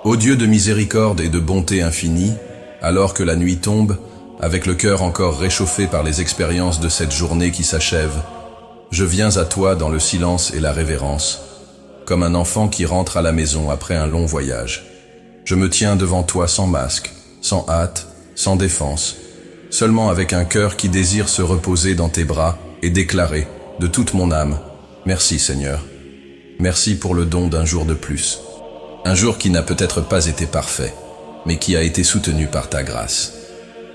Ô Dieu de miséricorde et de bonté infinie, alors que la nuit tombe, avec le cœur encore réchauffé par les expériences de cette journée qui s'achève, je viens à toi dans le silence et la révérence, comme un enfant qui rentre à la maison après un long voyage. Je me tiens devant toi sans masque, sans hâte, sans défense, seulement avec un cœur qui désire se reposer dans tes bras et déclarer, de toute mon âme, merci Seigneur. Merci pour le don d'un jour de plus. Un jour qui n'a peut-être pas été parfait, mais qui a été soutenu par ta grâce.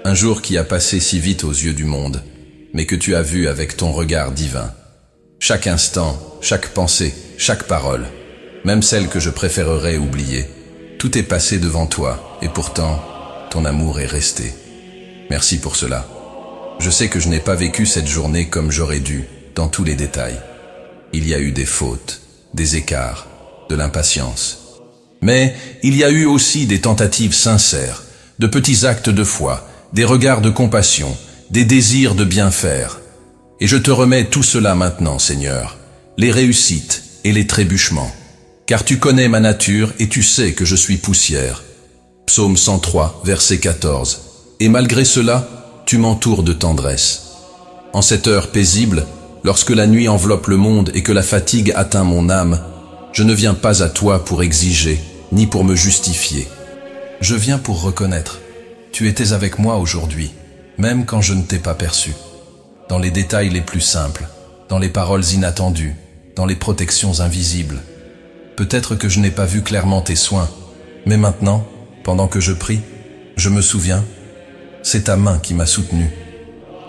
Un jour qui a passé si vite aux yeux du monde, mais que tu as vu avec ton regard divin. Chaque instant, chaque pensée, chaque parole, même celle que je préférerais oublier, tout est passé devant toi, et pourtant, ton amour est resté. Merci pour cela. Je sais que je n'ai pas vécu cette journée comme j'aurais dû, dans tous les détails. Il y a eu des fautes, des écarts, de l'impatience. Mais il y a eu aussi des tentatives sincères, de petits actes de foi, des regards de compassion, des désirs de bien faire. Et je te remets tout cela maintenant, Seigneur, les réussites et les trébuchements, car tu connais ma nature et tu sais que je suis poussière. Psaume 103, verset 14. Et malgré cela, tu m'entoures de tendresse. En cette heure paisible, lorsque la nuit enveloppe le monde et que la fatigue atteint mon âme, je ne viens pas à toi pour exiger, ni pour me justifier. Je viens pour reconnaître. Tu étais avec moi aujourd'hui, même quand je ne t'ai pas perçu. Dans les détails les plus simples, dans les paroles inattendues, dans les protections invisibles. Peut-être que je n'ai pas vu clairement tes soins, mais maintenant, pendant que je prie, je me souviens, c'est ta main qui m'a soutenu.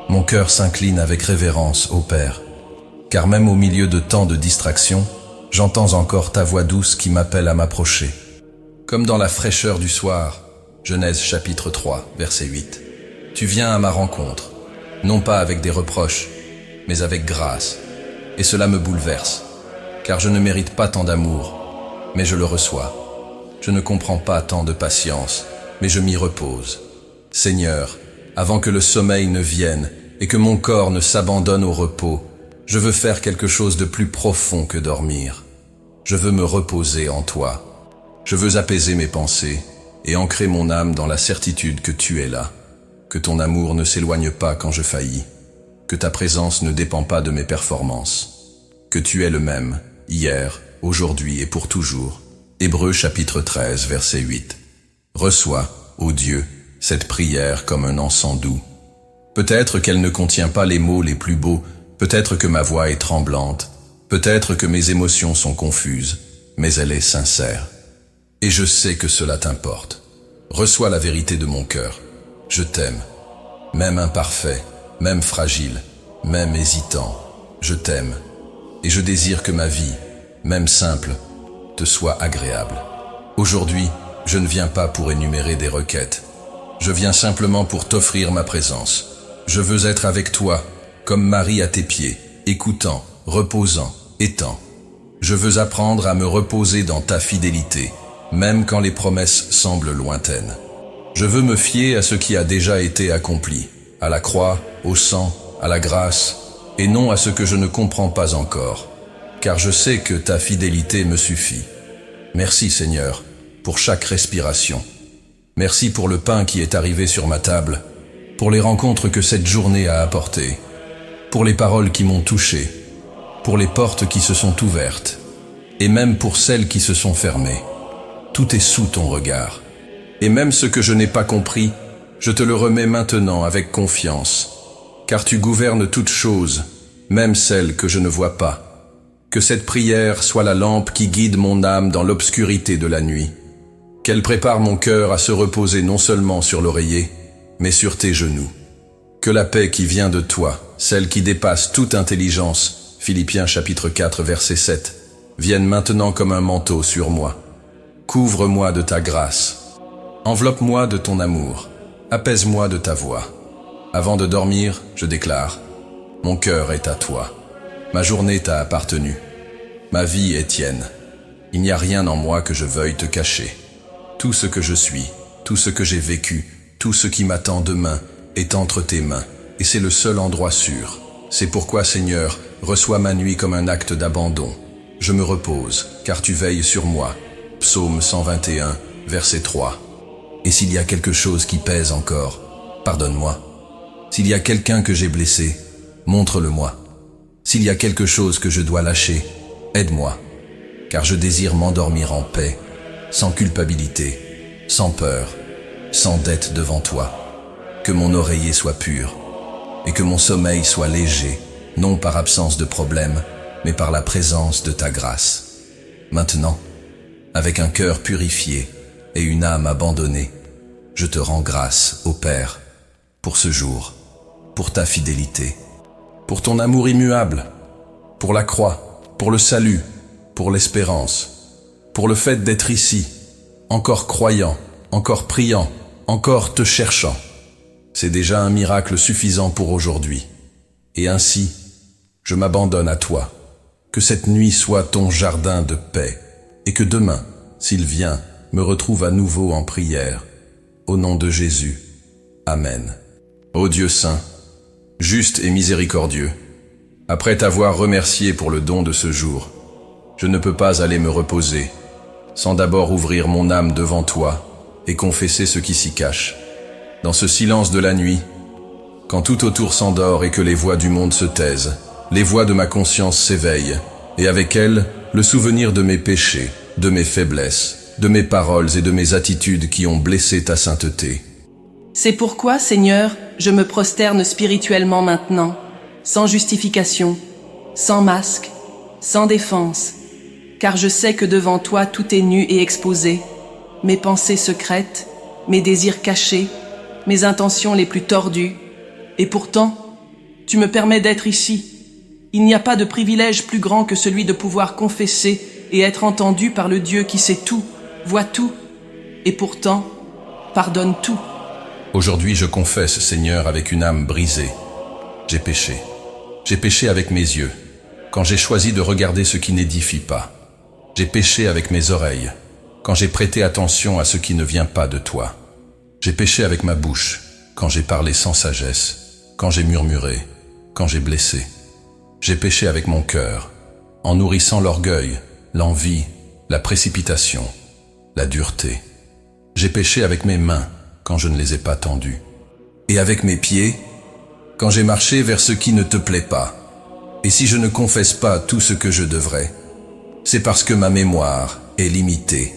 Mon cœur s'incline avec révérence, ô Père, car même au milieu de tant de distractions, j'entends encore ta voix douce qui m'appelle à m'approcher. Comme dans la fraîcheur du soir, Genèse chapitre 3, verset 8. Tu viens à ma rencontre, non pas avec des reproches, mais avec grâce. Et cela me bouleverse, car je ne mérite pas tant d'amour, mais je le reçois. Je ne comprends pas tant de patience, mais je m'y repose. Seigneur, avant que le sommeil ne vienne et que mon corps ne s'abandonne au repos, je veux faire quelque chose de plus profond que dormir. Je veux me reposer en toi. Je veux apaiser mes pensées et ancrer mon âme dans la certitude que tu es là, que ton amour ne s'éloigne pas quand je faillis, que ta présence ne dépend pas de mes performances, que tu es le même, hier, aujourd'hui et pour toujours. Hébreux chapitre 13, verset 8. Reçois, ô Dieu, cette prière comme un encens doux. Peut-être qu'elle ne contient pas les mots les plus beaux, peut-être que ma voix est tremblante, peut-être que mes émotions sont confuses, mais elle est sincère. Et je sais que cela t'importe. Reçois la vérité de mon cœur. Je t'aime. Même imparfait, même fragile, même hésitant, je t'aime. Et je désire que ma vie, même simple, te soit agréable. Aujourd'hui, je ne viens pas pour énumérer des requêtes. Je viens simplement pour t'offrir ma présence. Je veux être avec toi, comme Marie à tes pieds, écoutant, reposant, étant. Je veux apprendre à me reposer dans ta fidélité, même quand les promesses semblent lointaines. Je veux me fier à ce qui a déjà été accompli, à la croix, au sang, à la grâce, et non à ce que je ne comprends pas encore, car je sais que ta fidélité me suffit. Merci Seigneur, pour chaque respiration. Merci pour le pain qui est arrivé sur ma table, pour les rencontres que cette journée a apportées, pour les paroles qui m'ont touché, pour les portes qui se sont ouvertes, et même pour celles qui se sont fermées. Tout est sous ton regard. Et même ce que je n'ai pas compris, je te le remets maintenant avec confiance, car tu gouvernes toutes choses, même celles que je ne vois pas. Que cette prière soit la lampe qui guide mon âme dans l'obscurité de la nuit. Qu'elle prépare mon cœur à se reposer non seulement sur l'oreiller, mais sur tes genoux. Que la paix qui vient de toi, celle qui dépasse toute intelligence, Philippiens chapitre 4 verset 7, vienne maintenant comme un manteau sur moi. Couvre-moi de ta grâce. Enveloppe-moi de ton amour. Apaise-moi de ta voix. Avant de dormir, je déclare, mon cœur est à toi. Ma journée t'a appartenu. Ma vie est tienne. Il n'y a rien en moi que je veuille te cacher. Tout ce que je suis, tout ce que j'ai vécu, tout ce qui m'attend demain est entre tes mains, et c'est le seul endroit sûr. C'est pourquoi, Seigneur, reçois ma nuit comme un acte d'abandon. Je me repose, car tu veilles sur moi. Psaume 121, verset 3. Et s'il y a quelque chose qui pèse encore, pardonne-moi. S'il y a quelqu'un que j'ai blessé, montre-le-moi. S'il y a quelque chose que je dois lâcher, aide-moi. Car je désire m'endormir en paix, sans culpabilité, sans peur, sans dette devant toi. Que mon oreiller soit pur, et que mon sommeil soit léger, non par absence de problème, mais par la présence de ta grâce. Maintenant, avec un cœur purifié et une âme abandonnée, je te rends grâce, ô Père, pour ce jour, pour ta fidélité, pour ton amour immuable, pour la croix, pour le salut, pour l'espérance, pour le fait d'être ici, encore croyant, encore priant, encore te cherchant. C'est déjà un miracle suffisant pour aujourd'hui. Et ainsi, je m'abandonne à toi. Que cette nuit soit ton jardin de paix, et que demain, s'il vient, me retrouve à nouveau en prière. Au nom de Jésus. Amen. Ô Dieu saint, juste et miséricordieux, après t'avoir remercié pour le don de ce jour, je ne peux pas aller me reposer, sans d'abord ouvrir mon âme devant toi et confesser ce qui s'y cache. Dans ce silence de la nuit, quand tout autour s'endort et que les voix du monde se taisent, les voix de ma conscience s'éveillent, et avec elles, le souvenir de mes péchés, de mes faiblesses, de mes paroles et de mes attitudes qui ont blessé ta sainteté. C'est pourquoi, Seigneur, je me prosterne spirituellement maintenant, sans justification, sans masque, sans défense, car je sais que devant toi tout est nu et exposé, mes pensées secrètes, mes désirs cachés, mes intentions les plus tordues, et pourtant, tu me permets d'être ici. Il n'y a pas de privilège plus grand que celui de pouvoir confesser et être entendu par le Dieu qui sait tout, voit tout, et pourtant, pardonne tout. Aujourd'hui, je confesse, Seigneur, avec une âme brisée. J'ai péché. J'ai péché avec mes yeux, quand j'ai choisi de regarder ce qui n'édifie pas. J'ai péché avec mes oreilles, quand j'ai prêté attention à ce qui ne vient pas de toi. J'ai péché avec ma bouche, quand j'ai parlé sans sagesse, quand j'ai murmuré, quand j'ai blessé. J'ai péché avec mon cœur, en nourrissant l'orgueil, l'envie, la précipitation, la dureté. J'ai péché avec mes mains, quand je ne les ai pas tendues. Et avec mes pieds, quand j'ai marché vers ce qui ne te plaît pas. Et si je ne confesse pas tout ce que je devrais, c'est parce que ma mémoire est limitée.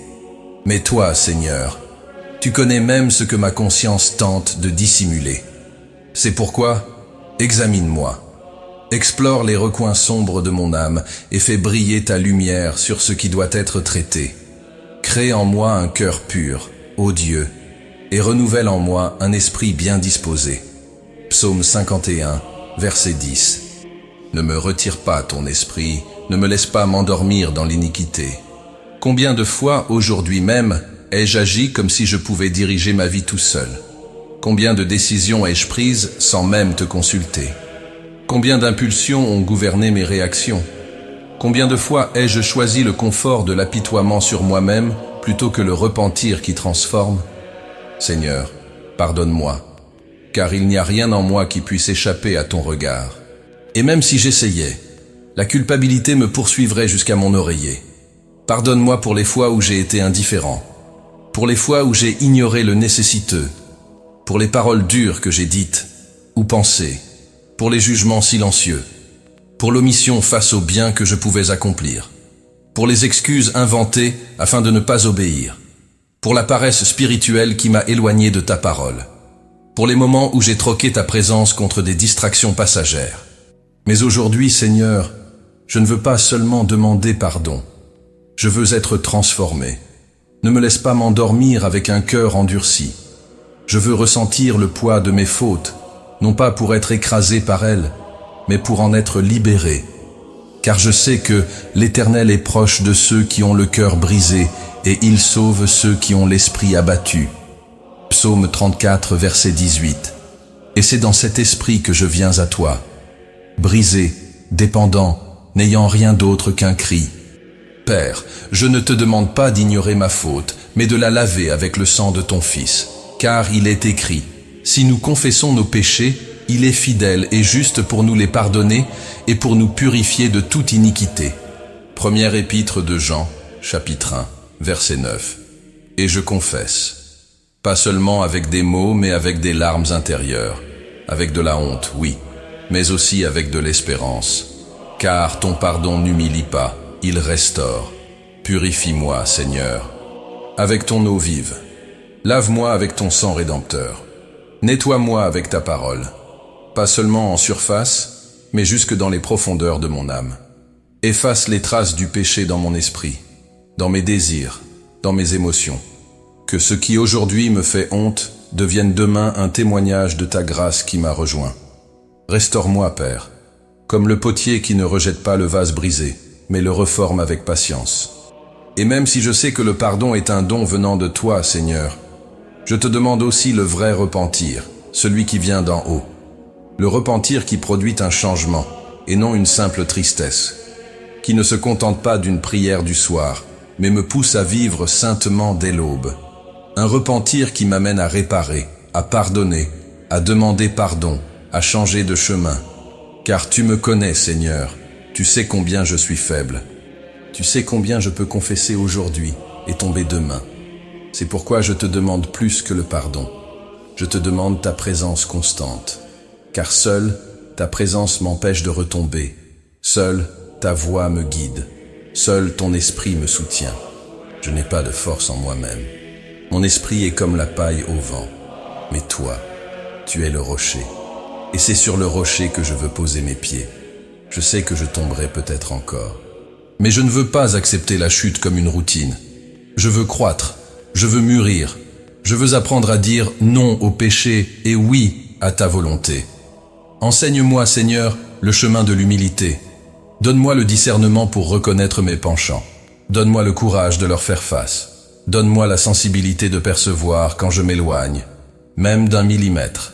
Mais toi, Seigneur, tu connais même ce que ma conscience tente de dissimuler. C'est pourquoi, examine-moi. Explore les recoins sombres de mon âme et fais briller ta lumière sur ce qui doit être traité. Crée en moi un cœur pur, ô Dieu, et renouvelle en moi un esprit bien disposé. Psaume 51, verset 10. Ne me retire pas ton esprit, ne me laisse pas m'endormir dans l'iniquité. Combien de fois aujourd'hui même ai-je agi comme si je pouvais diriger ma vie tout seul? Combien de décisions ai-je prises sans même te consulter? Combien d'impulsions ont gouverné mes réactions? Combien de fois ai-je choisi le confort de l'apitoiement sur moi-même plutôt que le repentir qui transforme? Seigneur, pardonne-moi, car il n'y a rien en moi qui puisse échapper à ton regard. Et même si j'essayais, la culpabilité me poursuivrait jusqu'à mon oreiller. Pardonne-moi pour les fois où j'ai été indifférent, pour les fois où j'ai ignoré le nécessiteux, pour les paroles dures que j'ai dites ou pensées, pour les jugements silencieux, pour l'omission face au bien que je pouvais accomplir, pour les excuses inventées afin de ne pas obéir, pour la paresse spirituelle qui m'a éloigné de ta parole, pour les moments où j'ai troqué ta présence contre des distractions passagères. Mais aujourd'hui, Seigneur, je ne veux pas seulement demander pardon, je veux être transformé. Ne me laisse pas m'endormir avec un cœur endurci. Je veux ressentir le poids de mes fautes, non pas pour être écrasé par elles, mais pour en être libéré. Car je sais que l'Éternel est proche de ceux qui ont le cœur brisé, et il sauve ceux qui ont l'esprit abattu. Psaume 34, verset 18. Et c'est dans cet esprit que je viens à toi, brisé, dépendant, n'ayant rien d'autre qu'un cri. Père, je ne te demande pas d'ignorer ma faute, mais de la laver avec le sang de ton Fils. Car il est écrit, si nous confessons nos péchés, il est fidèle et juste pour nous les pardonner et pour nous purifier de toute iniquité. Première épître de Jean, chapitre 1, verset 9. Et je confesse, pas seulement avec des mots, mais avec des larmes intérieures, avec de la honte, oui, mais aussi avec de l'espérance. Car ton pardon n'humilie pas, il restaure. Purifie-moi, Seigneur, avec ton eau vive. Lave-moi avec ton sang rédempteur. Nettoie-moi avec ta parole, pas seulement en surface, mais jusque dans les profondeurs de mon âme. Efface les traces du péché dans mon esprit, dans mes désirs, dans mes émotions. Que ce qui aujourd'hui me fait honte devienne demain un témoignage de ta grâce qui m'a rejoint. Restaure-moi, Père, comme le potier qui ne rejette pas le vase brisé, mais le reforme avec patience. Et même si je sais que le pardon est un don venant de toi, Seigneur, je te demande aussi le vrai repentir, celui qui vient d'en haut. Le repentir qui produit un changement, et non une simple tristesse, qui ne se contente pas d'une prière du soir, mais me pousse à vivre saintement dès l'aube. Un repentir qui m'amène à réparer, à pardonner, à demander pardon, à changer de chemin. Car tu me connais, Seigneur, tu sais combien je suis faible. Tu sais combien je peux confesser aujourd'hui et tomber demain. C'est pourquoi je te demande plus que le pardon. Je te demande ta présence constante. Car seule, ta présence m'empêche de retomber. Seule, ta voix me guide. Seul ton esprit me soutient. Je n'ai pas de force en moi-même. Mon esprit est comme la paille au vent. Mais toi, tu es le rocher. Et c'est sur le rocher que je veux poser mes pieds. Je sais que je tomberai peut-être encore. Mais je ne veux pas accepter la chute comme une routine. Je veux croître. Je veux mûrir. Je veux apprendre à dire non au péché et oui à ta volonté. Enseigne-moi, Seigneur, le chemin de l'humilité. Donne-moi le discernement pour reconnaître mes penchants. Donne-moi le courage de leur faire face. Donne-moi la sensibilité de percevoir quand je m'éloigne, même d'1 millimètre.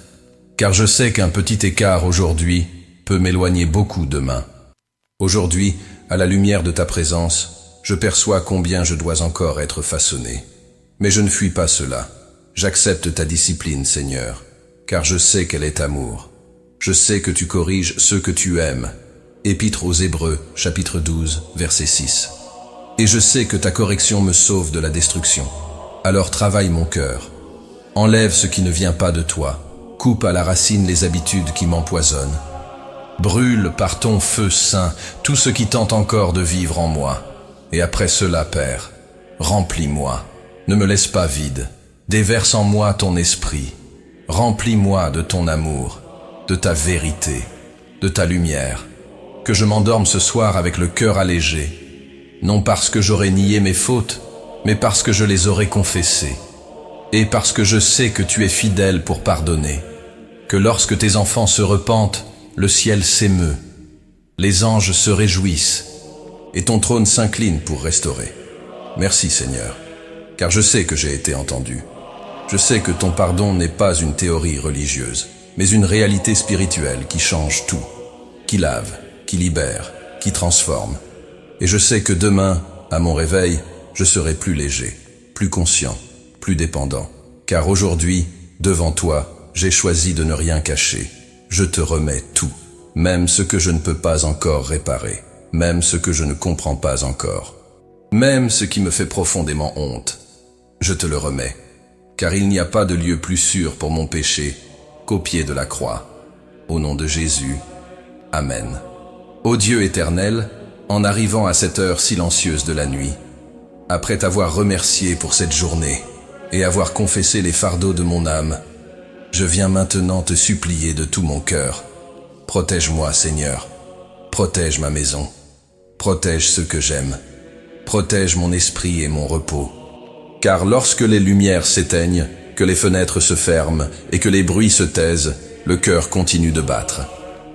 Car je sais qu'un petit écart aujourd'hui peut m'éloigner beaucoup demain. Aujourd'hui, à la lumière de ta présence, je perçois combien je dois encore être façonné. Mais je ne fuis pas cela. J'accepte ta discipline, Seigneur, car je sais qu'elle est amour. Je sais que tu corriges ceux que tu aimes. Épître aux Hébreux, chapitre 12, verset 6. Et je sais que ta correction me sauve de la destruction. Alors travaille mon cœur. Enlève ce qui ne vient pas de toi. Coupe à la racine les habitudes qui m'empoisonnent. Brûle par ton feu saint tout ce qui tente encore de vivre en moi. Et après cela, Père, remplis-moi. Ne me laisse pas vide. Déverse en moi ton esprit. Remplis-moi de ton amour, de ta vérité, de ta lumière. Que je m'endorme ce soir avec le cœur allégé. Non parce que j'aurais nié mes fautes, mais parce que je les aurais confessées. Et parce que je sais que tu es fidèle pour pardonner. Que lorsque tes enfants se repentent, le ciel s'émeut. Les anges se réjouissent. Et ton trône s'incline pour restaurer. Merci, Seigneur. Car je sais que j'ai été entendu. Je sais que ton pardon n'est pas une théorie religieuse, mais une réalité spirituelle qui change tout, qui lave, qui libère, qui transforme. Et je sais que demain, à mon réveil, je serai plus léger, plus conscient, plus dépendant. Car aujourd'hui, devant toi, j'ai choisi de ne rien cacher. Je te remets tout, même ce que je ne peux pas encore réparer, même ce que je ne comprends pas encore, même ce qui me fait profondément honte. Je te le remets, car il n'y a pas de lieu plus sûr pour mon péché qu'au pied de la croix. Au nom de Jésus, Amen. Ô Dieu éternel, en arrivant à cette heure silencieuse de la nuit, après t'avoir remercié pour cette journée et avoir confessé les fardeaux de mon âme, je viens maintenant te supplier de tout mon cœur. Protège-moi, Seigneur. Protège ma maison. Protège ceux que j'aime. Protège mon esprit et mon repos. Car lorsque les lumières s'éteignent, que les fenêtres se ferment et que les bruits se taisent, le cœur continue de battre.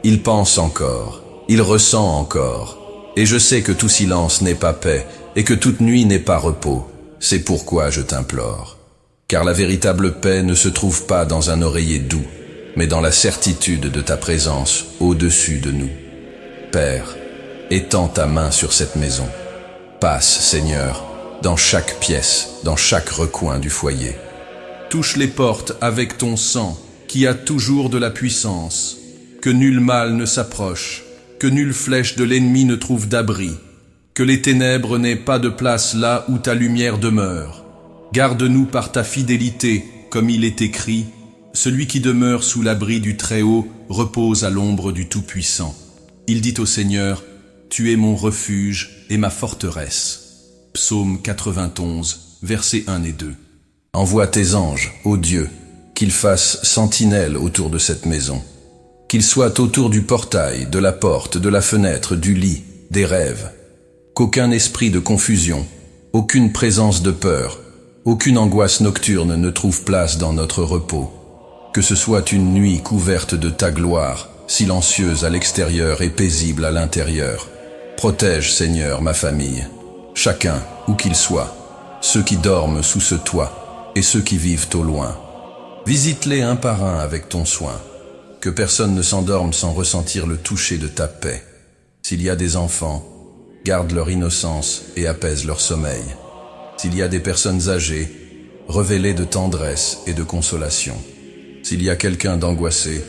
Il pense encore, il ressent encore. Et je sais que tout silence n'est pas paix et que toute nuit n'est pas repos. C'est pourquoi je t'implore. Car la véritable paix ne se trouve pas dans un oreiller doux, mais dans la certitude de ta présence au-dessus de nous. Père, étends ta main sur cette maison. Passe, Seigneur, dans chaque pièce, dans chaque recoin du foyer. Touche les portes avec ton sang, qui a toujours de la puissance. Que nul mal ne s'approche, que nulle flèche de l'ennemi ne trouve d'abri, que les ténèbres n'aient pas de place là où ta lumière demeure. Garde-nous par ta fidélité, comme il est écrit, celui qui demeure sous l'abri du Très-Haut repose à l'ombre du Tout-Puissant. Il dit au Seigneur, tu es mon refuge et ma forteresse. Psaume 91, versets 1 et 2. Envoie tes anges, ô Dieu, qu'ils fassent sentinelle autour de cette maison. Qu'ils soient autour du portail, de la porte, de la fenêtre, du lit, des rêves. Qu'aucun esprit de confusion, aucune présence de peur, aucune angoisse nocturne ne trouve place dans notre repos. Que ce soit une nuit couverte de ta gloire, silencieuse à l'extérieur et paisible à l'intérieur. Protège, Seigneur, ma famille, chacun, où qu'il soit, ceux qui dorment sous ce toit et ceux qui vivent au loin. Visite-les un par un avec ton soin. Que personne ne s'endorme sans ressentir le toucher de ta paix. S'il y a des enfants, garde leur innocence et apaise leur sommeil. S'il y a des personnes âgées, revêt-les de tendresse et de consolation. S'il y a quelqu'un d'angoissé,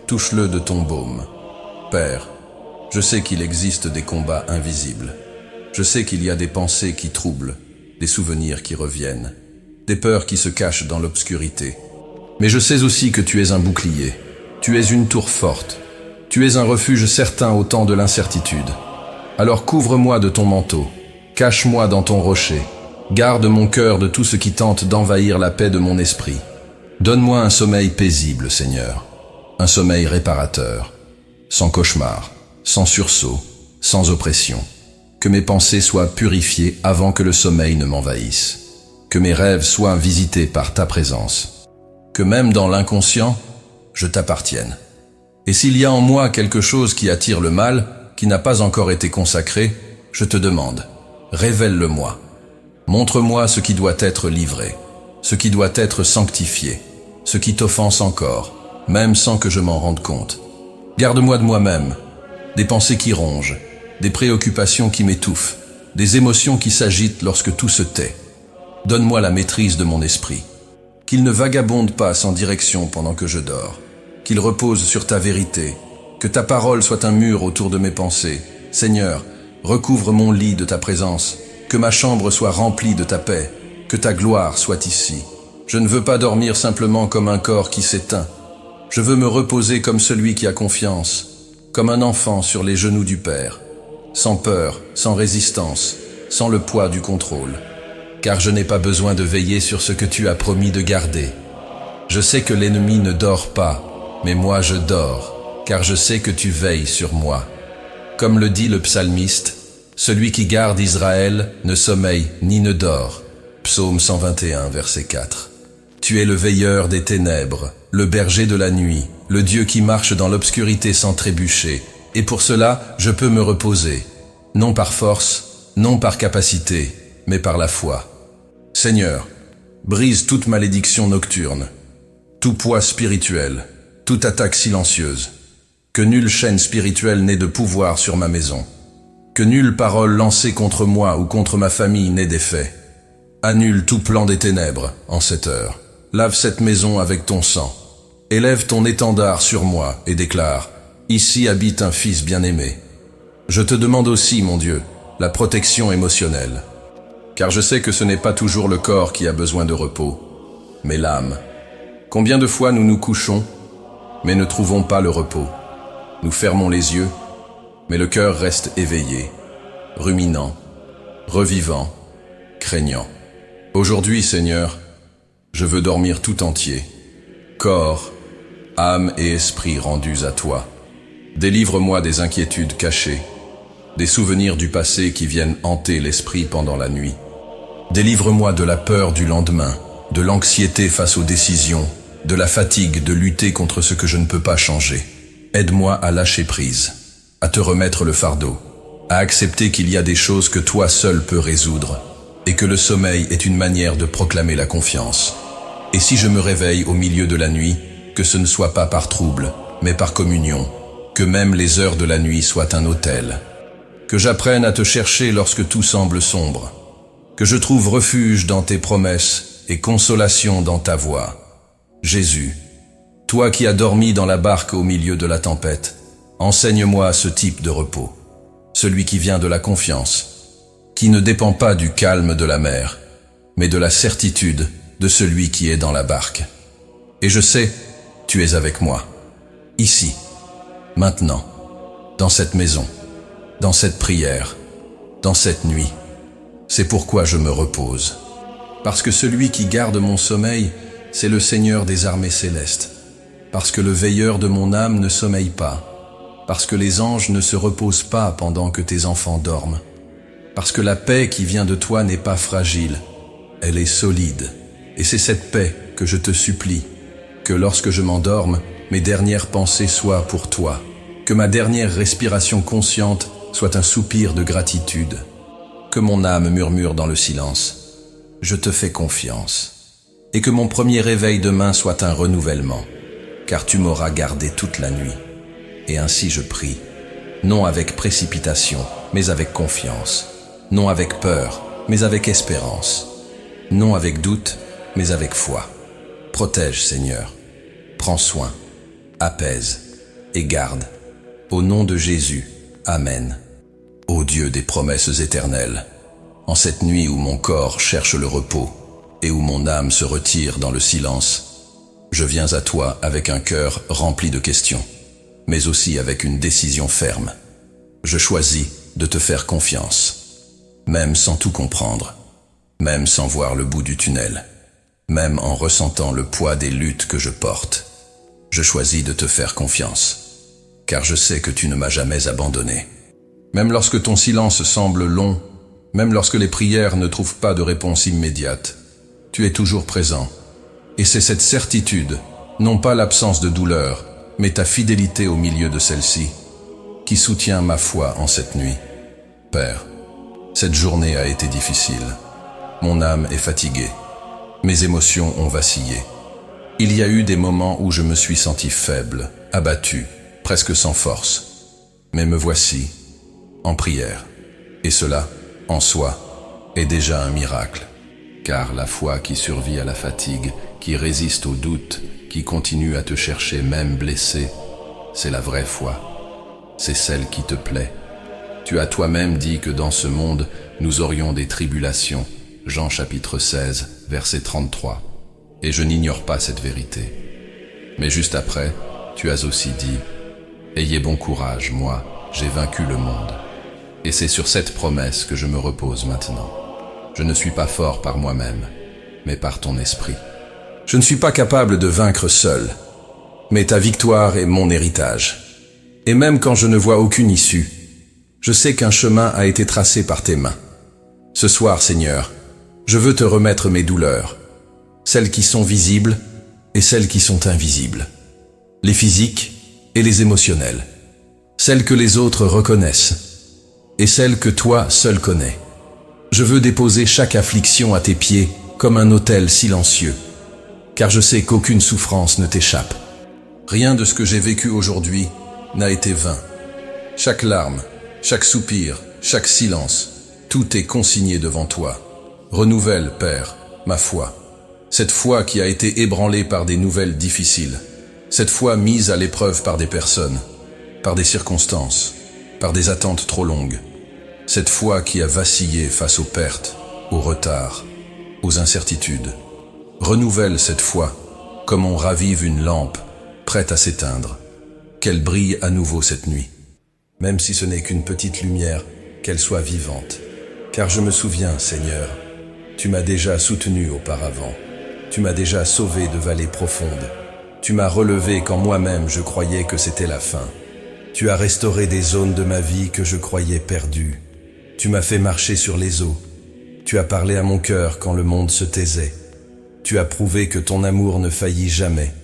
touche-le de ton baume. Père, je sais qu'il existe des combats invisibles. Je sais qu'il y a des pensées qui troublent, des souvenirs qui reviennent, des peurs qui se cachent dans l'obscurité. Mais je sais aussi que tu es un bouclier. Tu es une tour forte. Tu es un refuge certain au temps de l'incertitude. Alors couvre-moi de ton manteau. Cache-moi dans ton rocher. Garde mon cœur de tout ce qui tente d'envahir la paix de mon esprit. Donne-moi un sommeil paisible, Seigneur. Un sommeil réparateur. Sans cauchemar, sans sursaut, sans oppression. Que mes pensées soient purifiées avant que le sommeil ne m'envahisse. Que mes rêves soient visités par ta présence. Que même dans l'inconscient, je t'appartienne. Et s'il y a en moi quelque chose qui attire le mal, qui n'a pas encore été consacré, je te demande, révèle-le-moi. Montre-moi ce qui doit être livré, ce qui doit être sanctifié, ce qui t'offense encore, même sans que je m'en rende compte. Garde-moi de moi-même, des pensées qui rongent, des préoccupations qui m'étouffent, des émotions qui s'agitent lorsque tout se tait. Donne-moi la maîtrise de mon esprit. Qu'il ne vagabonde pas sans direction pendant que je dors. Qu'il repose sur ta vérité. Que ta parole soit un mur autour de mes pensées. Seigneur, recouvre mon lit de ta présence. Que ma chambre soit remplie de ta paix. Que ta gloire soit ici. Je ne veux pas dormir simplement comme un corps qui s'éteint. Je veux me reposer comme celui qui a confiance, comme un enfant sur les genoux du Père, sans peur, sans résistance, sans le poids du contrôle. Car je n'ai pas besoin de veiller sur ce que tu as promis de garder. Je sais que l'ennemi ne dort pas, mais moi je dors, car je sais que tu veilles sur moi. Comme le dit le psalmiste, celui qui garde Israël ne sommeille ni ne dort. Psaume 121, verset 4. Tu es le veilleur des ténèbres, le berger de la nuit, le Dieu qui marche dans l'obscurité sans trébucher, et pour cela je peux me reposer, non par force, non par capacité, mais par la foi. Seigneur, brise toute malédiction nocturne, tout poids spirituel, toute attaque silencieuse. Que nulle chaîne spirituelle n'ait de pouvoir sur ma maison. Que nulle parole lancée contre moi ou contre ma famille n'ait d'effet. Annule tout plan des ténèbres en cette heure. Lave cette maison avec ton sang. Élève ton étendard sur moi et déclare, ici habite un fils bien-aimé. Je te demande aussi, mon Dieu, la protection émotionnelle. Car je sais que ce n'est pas toujours le corps qui a besoin de repos, mais l'âme. Combien de fois nous nous couchons, mais ne trouvons pas le repos. Nous fermons les yeux, mais le cœur reste éveillé, ruminant, revivant, craignant. Aujourd'hui, Seigneur, je veux dormir tout entier, corps, âme et esprit rendus à toi. Délivre-moi des inquiétudes cachées, des souvenirs du passé qui viennent hanter l'esprit pendant la nuit. Délivre-moi de la peur du lendemain, de l'anxiété face aux décisions, de la fatigue de lutter contre ce que je ne peux pas changer. Aide-moi à lâcher prise, à te remettre le fardeau, à accepter qu'il y a des choses que toi seul peux résoudre, et que le sommeil est une manière de proclamer la confiance. Et si je me réveille au milieu de la nuit, que ce ne soit pas par trouble, mais par communion, que même les heures de la nuit soient un autel. Que j'apprenne à te chercher lorsque tout semble sombre, que je trouve refuge dans tes promesses et consolation dans ta voix. Jésus, toi qui as dormi dans la barque au milieu de la tempête, enseigne-moi ce type de repos, celui qui vient de la confiance, qui ne dépend pas du calme de la mer, mais de la certitude de celui qui est dans la barque. Et je sais, tu es avec moi, ici, maintenant, dans cette maison, dans cette prière, dans cette nuit. C'est pourquoi je me repose. Parce que celui qui garde mon sommeil, c'est le Seigneur des armées célestes. Parce que le veilleur de mon âme ne sommeille pas. Parce que les anges ne se reposent pas pendant que tes enfants dorment. Parce que la paix qui vient de toi n'est pas fragile, elle est solide. Et c'est cette paix que je te supplie, que lorsque je m'endorme, mes dernières pensées soient pour toi, que ma dernière respiration consciente soit un soupir de gratitude, que mon âme murmure dans le silence, je te fais confiance, et que mon premier réveil demain soit un renouvellement, car tu m'auras gardé toute la nuit. Et ainsi je prie, non avec précipitation, mais avec confiance, non avec peur, mais avec espérance, non avec doute, mais avec foi. Protège, Seigneur, prends soin, apaise et garde. Au nom de Jésus, Amen. Ô Dieu des promesses éternelles, en cette nuit où mon corps cherche le repos et où mon âme se retire dans le silence, je viens à toi avec un cœur rempli de questions, mais aussi avec une décision ferme. Je choisis de te faire confiance, même sans tout comprendre, même sans voir le bout du tunnel, même en ressentant le poids des luttes que je porte. Je choisis de te faire confiance, car je sais que tu ne m'as jamais abandonné. Même lorsque ton silence semble long, même lorsque les prières ne trouvent pas de réponse immédiate, tu es toujours présent. Et c'est cette certitude, non pas l'absence de douleur, mais ta fidélité au milieu de celle-ci, qui soutient ma foi en cette nuit. Père, cette journée a été difficile. Mon âme est fatiguée. Mes émotions ont vacillé. Il y a eu des moments où je me suis senti faible, abattu, presque sans force. Mais me voici, en prière. Et cela, en soi, est déjà un miracle. Car la foi qui survit à la fatigue, qui résiste au doute, qui continue à te chercher même blessé, c'est la vraie foi. C'est celle qui te plaît. Tu as toi-même dit que dans ce monde, nous aurions des tribulations. Jean chapitre 16, verset 33. Et je n'ignore pas cette vérité. Mais juste après, tu as aussi dit « Ayez bon courage, moi, j'ai vaincu le monde. » Et c'est sur cette promesse que je me repose maintenant. Je ne suis pas fort par moi-même, mais par ton esprit. Je ne suis pas capable de vaincre seul, mais ta victoire est mon héritage. Et même quand je ne vois aucune issue, je sais qu'un chemin a été tracé par tes mains. Ce soir, Seigneur, je veux te remettre mes douleurs, celles qui sont visibles et celles qui sont invisibles, les physiques et les émotionnelles, celles que les autres reconnaissent et celles que toi seul connais. Je veux déposer chaque affliction à tes pieds comme un autel silencieux, car je sais qu'aucune souffrance ne t'échappe. Rien de ce que j'ai vécu aujourd'hui n'a été vain. Chaque larme, chaque soupir, chaque silence, tout est consigné devant toi. Renouvelle, Père, ma foi. Cette foi qui a été ébranlée par des nouvelles difficiles. Cette foi mise à l'épreuve par des personnes, par des circonstances, par des attentes trop longues. Cette foi qui a vacillé face aux pertes, aux retards, aux incertitudes. Renouvelle cette foi, comme on ravive une lampe, prête à s'éteindre. Qu'elle brille à nouveau cette nuit. Même si ce n'est qu'une petite lumière, qu'elle soit vivante. Car je me souviens, Seigneur, tu m'as déjà soutenu auparavant. Tu m'as déjà sauvé de vallées profondes. Tu m'as relevé quand moi-même je croyais que c'était la fin. Tu as restauré des zones de ma vie que je croyais perdues. Tu m'as fait marcher sur les eaux. Tu as parlé à mon cœur quand le monde se taisait. Tu as prouvé que ton amour ne faillit jamais.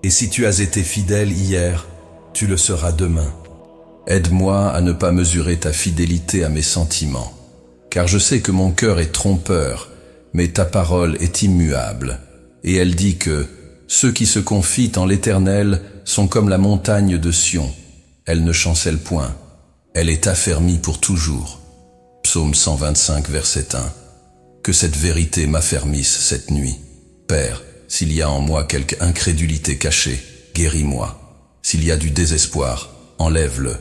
Et si tu as été fidèle hier, tu le seras demain. Aide-moi à ne pas mesurer ta fidélité à mes sentiments, car je sais que mon cœur est trompeur, mais ta parole est immuable. Et elle dit que ceux qui se confient en l'Éternel sont comme la montagne de Sion. Elle ne chancelle point, elle est affermie pour toujours. Psaume 125, verset 1. Que cette vérité m'affermisse cette nuit. Père, s'il y a en moi quelque incrédulité cachée, guéris-moi. S'il y a du désespoir, enlève-le.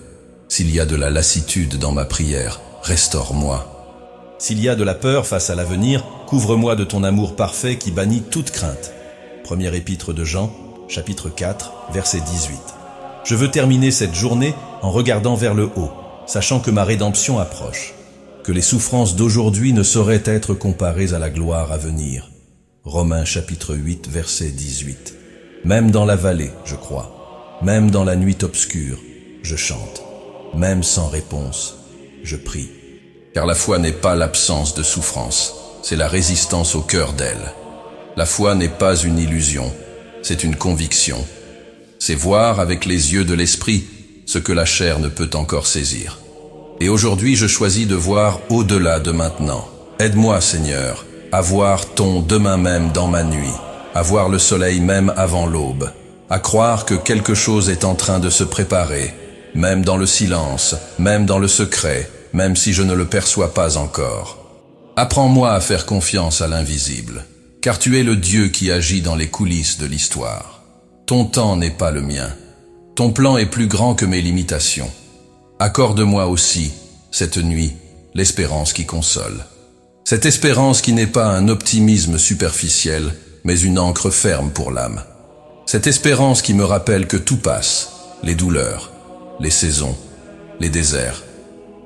S'il y a de la lassitude dans ma prière, restaure-moi. S'il y a de la peur face à l'avenir, Couvre-moi de ton amour parfait qui bannit toute crainte. Première épître de Jean, chapitre 4, verset 18. Je veux terminer cette journée en regardant vers le haut, sachant que ma rédemption approche, que les souffrances d'aujourd'hui ne sauraient être comparées à la gloire à venir. Romains chapitre 8, verset 18. Même dans la vallée, je crois, même dans la nuit obscure, je chante, même sans réponse, je prie. Car la foi n'est pas l'absence de souffrance, c'est la résistance au cœur d'elle. La foi n'est pas une illusion, c'est une conviction. C'est voir avec les yeux de l'esprit ce que la chair ne peut encore saisir. Et aujourd'hui, je choisis de voir au-delà de maintenant. Aide-moi, Seigneur, à voir ton demain même dans ma nuit, à voir le soleil même avant l'aube, à croire que quelque chose est en train de se préparer, même dans le silence, même dans le secret, même si je ne le perçois pas encore. Apprends-moi à faire confiance à l'invisible, car tu es le Dieu qui agit dans les coulisses de l'histoire. Ton temps n'est pas le mien. Ton plan est plus grand que mes limitations. Accorde-moi aussi, cette nuit, l'espérance qui console. Cette espérance qui n'est pas un optimisme superficiel, mais une ancre ferme pour l'âme. Cette espérance qui me rappelle que tout passe, les douleurs, les saisons, les déserts.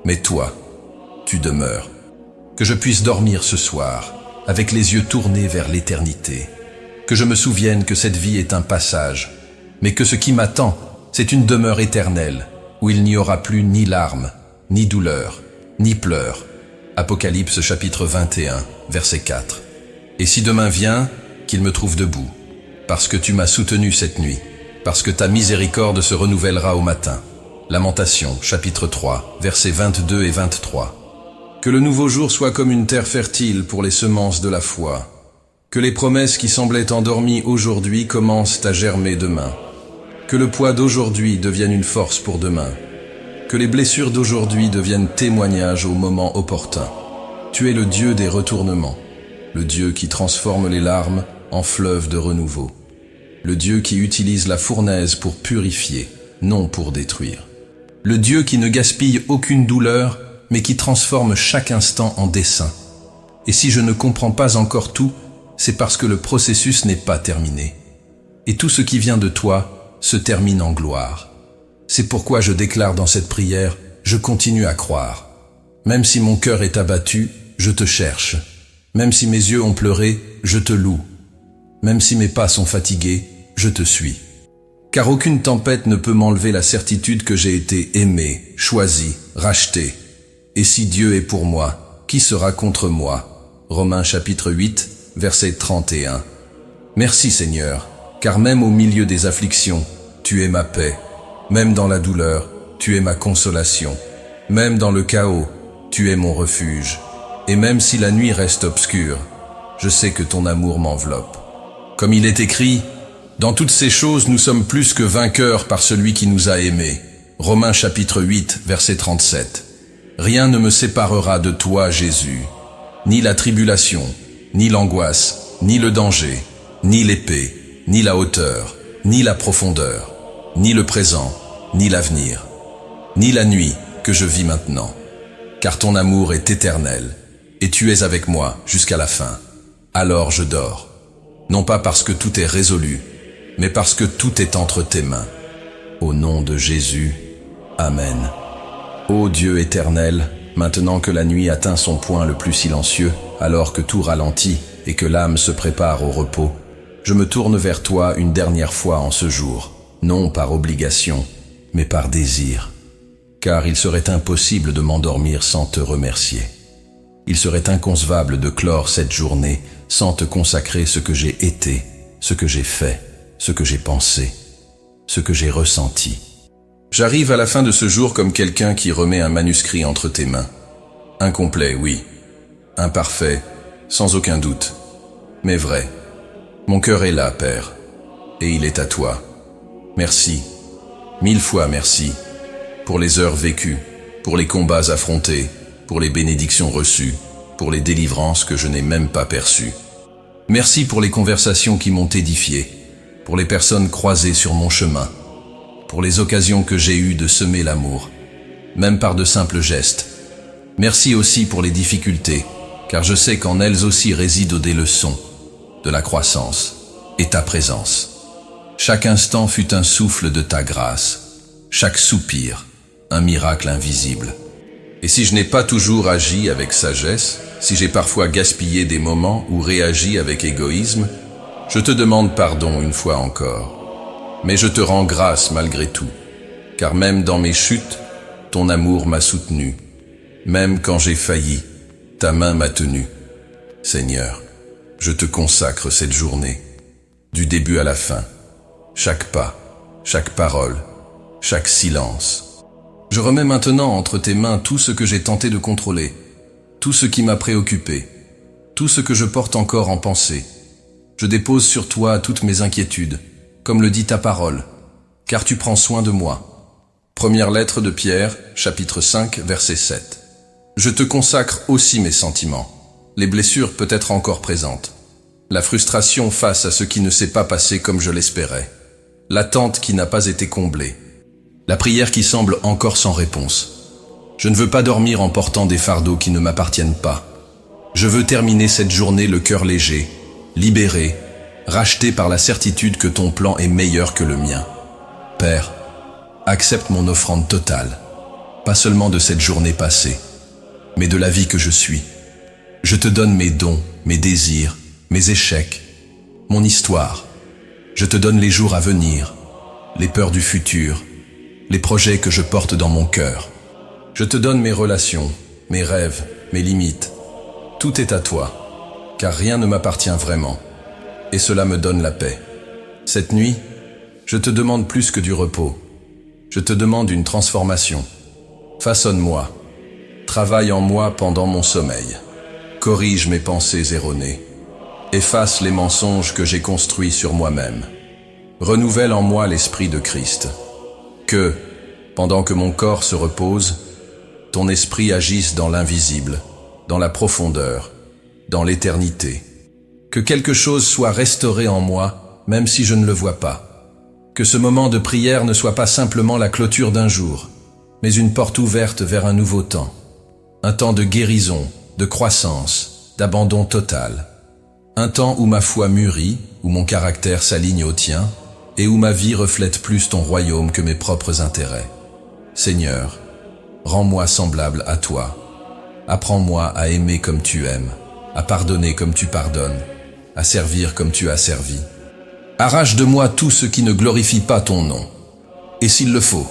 Mais toi, tu demeures. Que je puisse dormir ce soir, avec les yeux tournés vers l'éternité. Que je me souvienne que cette vie est un passage, mais que ce qui m'attend, c'est une demeure éternelle, où il n'y aura plus ni larmes, ni douleurs, ni pleurs. Apocalypse chapitre 21, verset 4. Et si demain vient, qu'il me trouve debout, parce que tu m'as soutenu cette nuit, parce que ta miséricorde se renouvellera au matin. Lamentation chapitre 3, versets 22 et 23. Que le nouveau jour soit comme une terre fertile pour les semences de la foi. Que les promesses qui semblaient endormies aujourd'hui commencent à germer demain. Que le poids d'aujourd'hui devienne une force pour demain. Que les blessures d'aujourd'hui deviennent témoignages au moment opportun. Tu es le Dieu des retournements, le Dieu qui transforme les larmes en fleuves de renouveau, le Dieu qui utilise la fournaise pour purifier, non pour détruire, le Dieu qui ne gaspille aucune douleur, mais qui transforme chaque instant en dessein. Et si je ne comprends pas encore tout, c'est parce que le processus n'est pas terminé. Et tout ce qui vient de toi se termine en gloire. C'est pourquoi je déclare dans cette prière, je continue à croire. Même si mon cœur est abattu, je te cherche. Même si mes yeux ont pleuré, je te loue. Même si mes pas sont fatigués, je te suis. Car aucune tempête ne peut m'enlever la certitude que j'ai été aimé, choisi, racheté. Et si Dieu est pour moi, qui sera contre moi? Romains chapitre 8, verset 31. Merci Seigneur, car même au milieu des afflictions, tu es ma paix. Même dans la douleur, tu es ma consolation. Même dans le chaos, tu es mon refuge. Et même si la nuit reste obscure, je sais que ton amour m'enveloppe. Comme il est écrit, dans toutes ces choses nous sommes plus que vainqueurs par celui qui nous a aimés. Romains chapitre 8, verset 37. Rien ne me séparera de toi, Jésus, ni la tribulation, ni l'angoisse, ni le danger, ni l'épée, ni la hauteur, ni la profondeur, ni le présent, ni l'avenir, ni la nuit que je vis maintenant. Car ton amour est éternel, et tu es avec moi jusqu'à la fin. Alors je dors, non pas parce que tout est résolu, mais parce que tout est entre tes mains. Au nom de Jésus, Amen. Ô Dieu éternel, maintenant que la nuit atteint son point le plus silencieux, alors que tout ralentit et que l'âme se prépare au repos, je me tourne vers toi une dernière fois en ce jour, non par obligation, mais par désir. Car il serait impossible de m'endormir sans te remercier. Il serait inconcevable de clore cette journée sans te consacrer ce que j'ai été, ce que j'ai fait, ce que j'ai pensé, ce que j'ai ressenti. J'arrive à la fin de ce jour comme quelqu'un qui remet un manuscrit entre tes mains. Incomplet, oui. Imparfait, sans aucun doute. Mais vrai. Mon cœur est là, Père, et il est à toi. Merci, 1000 fois merci, pour les heures vécues, pour les combats affrontés, pour les bénédictions reçues, pour les délivrances que je n'ai même pas perçues. Merci pour les conversations qui m'ont édifié, pour les personnes croisées sur mon chemin, pour les occasions que j'ai eues de semer l'amour, même par de simples gestes. Merci aussi pour les difficultés, car je sais qu'en elles aussi résident des leçons, de la croissance et ta présence. Chaque instant fut un souffle de ta grâce, chaque soupir, un miracle invisible. Et si je n'ai pas toujours agi avec sagesse, si j'ai parfois gaspillé des moments ou réagi avec égoïsme, je te demande pardon une fois encore. Mais je te rends grâce malgré tout, car même dans mes chutes, ton amour m'a soutenu. Même quand j'ai failli, ta main m'a tenu. Seigneur, je te consacre cette journée, du début à la fin, chaque pas, chaque parole, chaque silence. Je remets maintenant entre tes mains tout ce que j'ai tenté de contrôler, tout ce qui m'a préoccupé, tout ce que je porte encore en pensée. Je dépose sur toi toutes mes inquiétudes, comme le dit ta parole, car tu prends soin de moi. Première lettre de Pierre, chapitre 5, verset 7. Je te consacre aussi mes sentiments, les blessures peut-être encore présentes, la frustration face à ce qui ne s'est pas passé comme je l'espérais, l'attente qui n'a pas été comblée, la prière qui semble encore sans réponse. Je ne veux pas dormir en portant des fardeaux qui ne m'appartiennent pas. Je veux terminer cette journée le cœur léger, libéré, racheté par la certitude que ton plan est meilleur que le mien. Père, accepte mon offrande totale, pas seulement de cette journée passée, mais de la vie que je suis. Je te donne mes dons, mes désirs, mes échecs, mon histoire. Je te donne les jours à venir, les peurs du futur, les projets que je porte dans mon cœur. Je te donne mes relations, mes rêves, mes limites. Tout est à toi, car rien ne m'appartient vraiment, et cela me donne la paix. Cette nuit, je te demande plus que du repos. Je te demande une transformation. Façonne-moi. Travaille en moi pendant mon sommeil. Corrige mes pensées erronées. Efface les mensonges que j'ai construits sur moi-même. Renouvelle en moi l'esprit de Christ. Que, pendant que mon corps se repose, ton esprit agisse dans l'invisible, dans la profondeur, dans l'éternité. Que quelque chose soit restauré en moi, même si je ne le vois pas. Que ce moment de prière ne soit pas simplement la clôture d'un jour, mais une porte ouverte vers un nouveau temps. Un temps de guérison, de croissance, d'abandon total. Un temps où ma foi mûrit, où mon caractère s'aligne au tien, et où ma vie reflète plus ton royaume que mes propres intérêts. Seigneur, rends-moi semblable à toi. Apprends-moi à aimer comme tu aimes, à pardonner comme tu pardonnes, à servir comme tu as servi. Arrache de moi tout ce qui ne glorifie pas ton nom. Et s'il le faut,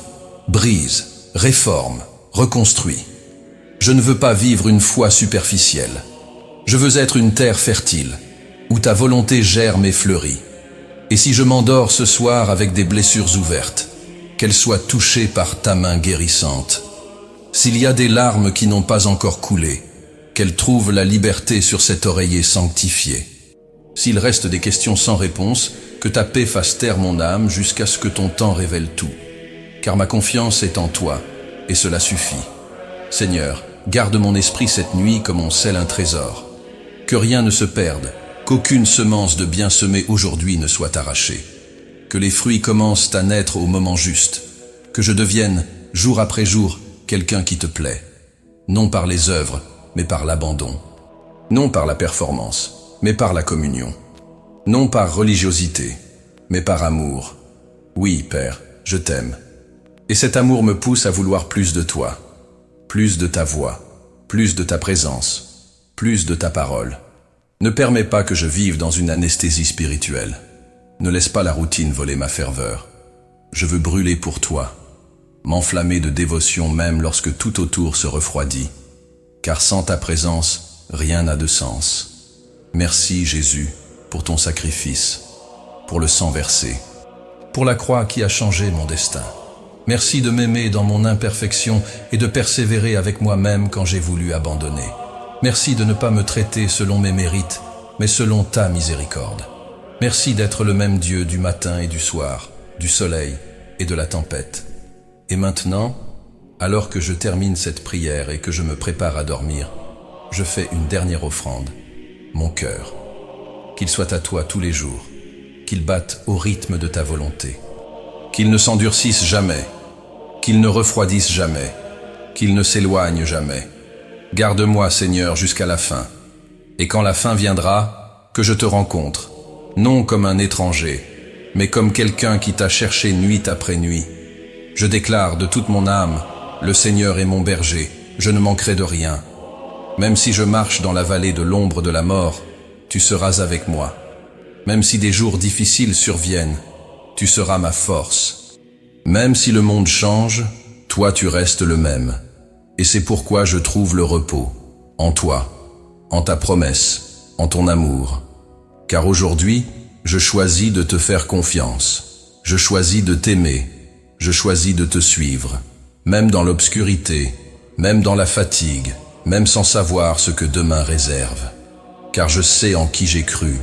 brise, réforme, reconstruis. Je ne veux pas vivre une foi superficielle. Je veux être une terre fertile, où ta volonté germe et fleurit. Et si je m'endors ce soir avec des blessures ouvertes, qu'elles soient touchées par ta main guérissante. S'il y a des larmes qui n'ont pas encore coulé, qu'elles trouvent la liberté sur cet oreiller sanctifié. S'il reste des questions sans réponse, que ta paix fasse taire mon âme jusqu'à ce que ton temps révèle tout. Car ma confiance est en toi, et cela suffit. Seigneur, garde mon esprit cette nuit comme on scelle un trésor. Que rien ne se perde, qu'aucune semence de bien semée aujourd'hui ne soit arrachée. Que les fruits commencent à naître au moment juste. Que je devienne, jour après jour, quelqu'un qui te plaît. Non par les œuvres, mais par l'abandon. Non par la performance, mais par la communion. Non par religiosité, mais par amour. Oui, Père, je t'aime. Et cet amour me pousse à vouloir plus de toi, plus de ta voix, plus de ta présence, plus de ta parole. Ne permets pas que je vive dans une anesthésie spirituelle. Ne laisse pas la routine voler ma ferveur. Je veux brûler pour toi, m'enflammer de dévotion même lorsque tout autour se refroidit. Car sans ta présence, rien n'a de sens. Merci Jésus pour ton sacrifice, pour le sang versé, pour la croix qui a changé mon destin. Merci de m'aimer dans mon imperfection et de persévérer avec moi-même quand j'ai voulu abandonner. Merci de ne pas me traiter selon mes mérites, mais selon ta miséricorde. Merci d'être le même Dieu du matin et du soir, du soleil et de la tempête. Et maintenant, alors que je termine cette prière et que je me prépare à dormir, je fais une dernière offrande, mon cœur. Qu'il soit à toi tous les jours, qu'il batte au rythme de ta volonté, qu'il ne s'endurcisse jamais, qu'il ne refroidisse jamais, qu'il ne s'éloigne jamais. Garde-moi, Seigneur, jusqu'à la fin, Et quand la fin viendra, que je te rencontre, non comme un étranger, mais comme quelqu'un qui t'a cherché nuit après nuit. Je déclare de toute mon âme, le Seigneur est mon berger, je ne manquerai de rien. Même si je marche dans la vallée de l'ombre de la mort, tu seras avec moi. Même si des jours difficiles surviennent, tu seras ma force. Même si le monde change, toi tu restes le même. Et c'est pourquoi je trouve le repos, en toi, en ta promesse, en ton amour. Car aujourd'hui, je choisis de te faire confiance. Je choisis de t'aimer. Je choisis de te suivre. Même dans l'obscurité, même dans la fatigue, même sans savoir ce que demain réserve. Car je sais en qui j'ai cru.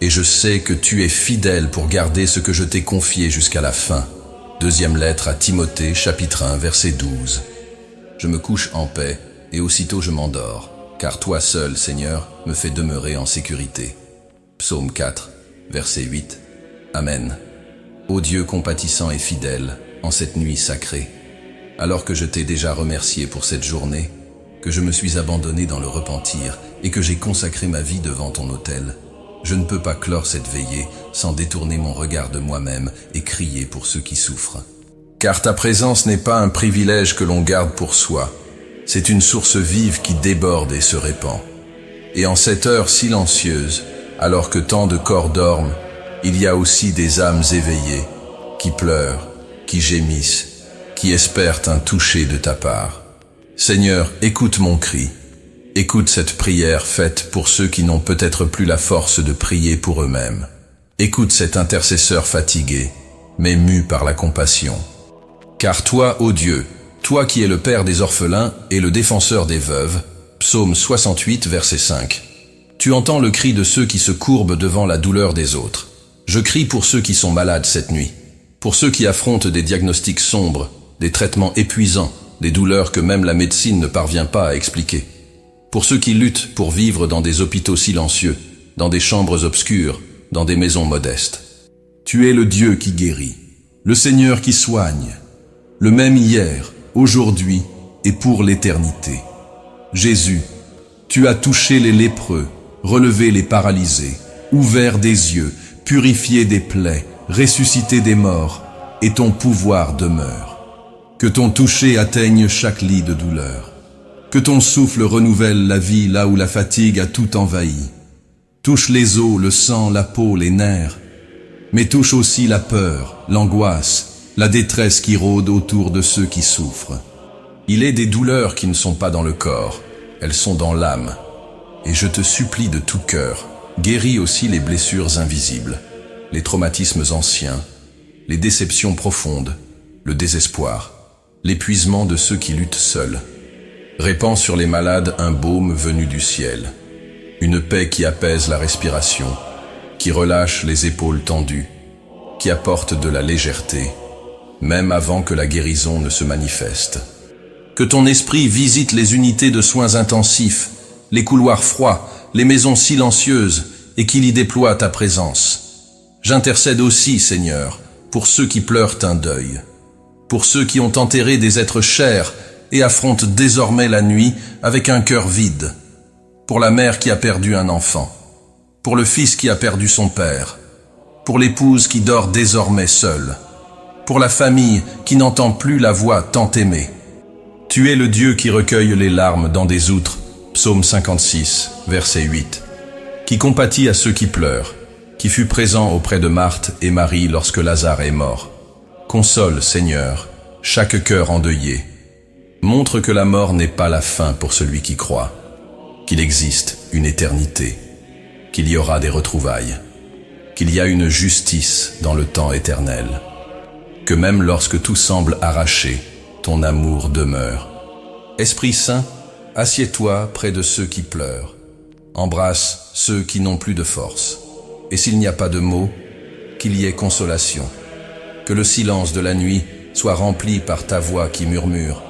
Et je sais que tu es fidèle pour garder ce que je t'ai confié jusqu'à la fin. Deuxième lettre à Timothée, chapitre 1, verset 12. Je me couche en paix, et aussitôt je m'endors, car toi seul, Seigneur, me fais demeurer en sécurité. Psaume 4, verset 8. Amen. Ô Dieu compatissant et fidèle, en cette nuit sacrée, alors que je t'ai déjà remercié pour cette journée, que je me suis abandonné dans le repentir et que j'ai consacré ma vie devant ton autel, je ne peux pas clore cette veillée sans détourner mon regard de moi-même et crier pour ceux qui souffrent. Car ta présence n'est pas un privilège que l'on garde pour soi, c'est une source vive qui déborde et se répand. Et en cette heure silencieuse, alors que tant de corps dorment, il y a aussi des âmes éveillées, qui pleurent, qui gémissent, qui espèrent un toucher de ta part. Seigneur, écoute mon cri. Écoute cette prière faite pour ceux qui n'ont peut-être plus la force de prier pour eux-mêmes. Écoute cet intercesseur fatigué, mais mu par la compassion. Car toi, ô Dieu, toi qui es le Père des orphelins et le défenseur des veuves, Psaume 68, verset 5, tu entends le cri de ceux qui se courbent devant la douleur des autres. Je crie pour ceux qui sont malades cette nuit, pour ceux qui affrontent des diagnostics sombres, des traitements épuisants, des douleurs que même la médecine ne parvient pas à expliquer. Pour ceux qui luttent pour vivre dans des hôpitaux silencieux, dans des chambres obscures, dans des maisons modestes. Tu es le Dieu qui guérit, le Seigneur qui soigne, le même hier, aujourd'hui et pour l'éternité. Jésus, tu as touché les lépreux, relevé les paralysés, ouvert des yeux, purifié des plaies, ressuscité des morts, et ton pouvoir demeure. Que ton toucher atteigne chaque lit de douleur. Que ton souffle renouvelle la vie là où la fatigue a tout envahi. Touche les os, le sang, la peau, les nerfs, mais touche aussi la peur, l'angoisse, la détresse qui rôde autour de ceux qui souffrent. Il est des douleurs qui ne sont pas dans le corps, elles sont dans l'âme. Et je te supplie de tout cœur, guéris aussi les blessures invisibles, les traumatismes anciens, les déceptions profondes, le désespoir, l'épuisement de ceux qui luttent seuls. Répands sur les malades un baume venu du ciel, une paix qui apaise la respiration, qui relâche les épaules tendues, qui apporte de la légèreté, même avant que la guérison ne se manifeste. Que ton esprit visite les unités de soins intensifs, les couloirs froids, les maisons silencieuses, et qu'il y déploie ta présence. J'intercède aussi, Seigneur, pour ceux qui pleurent un deuil, pour ceux qui ont enterré des êtres chers et affrontent désormais la nuit avec un cœur vide, pour la mère qui a perdu un enfant, pour le fils qui a perdu son père, pour l'épouse qui dort désormais seule, pour la famille qui n'entend plus la voix tant aimée. Tu es le Dieu qui recueille les larmes dans des outres, Psaume 56, verset 8, qui compatit à ceux qui pleurent, qui fut présent auprès de Marthe et Marie lorsque Lazare est mort. Console, Seigneur, chaque cœur endeuillé. Montre que la mort n'est pas la fin pour celui qui croit, qu'il existe une éternité, qu'il y aura des retrouvailles, qu'il y a une justice dans le temps éternel, que même lorsque tout semble arraché, ton amour demeure. Esprit Saint, assieds-toi près de ceux qui pleurent, embrasse ceux qui n'ont plus de force, et s'il n'y a pas de mots, qu'il y ait consolation, que le silence de la nuit soit rempli par ta voix qui murmure.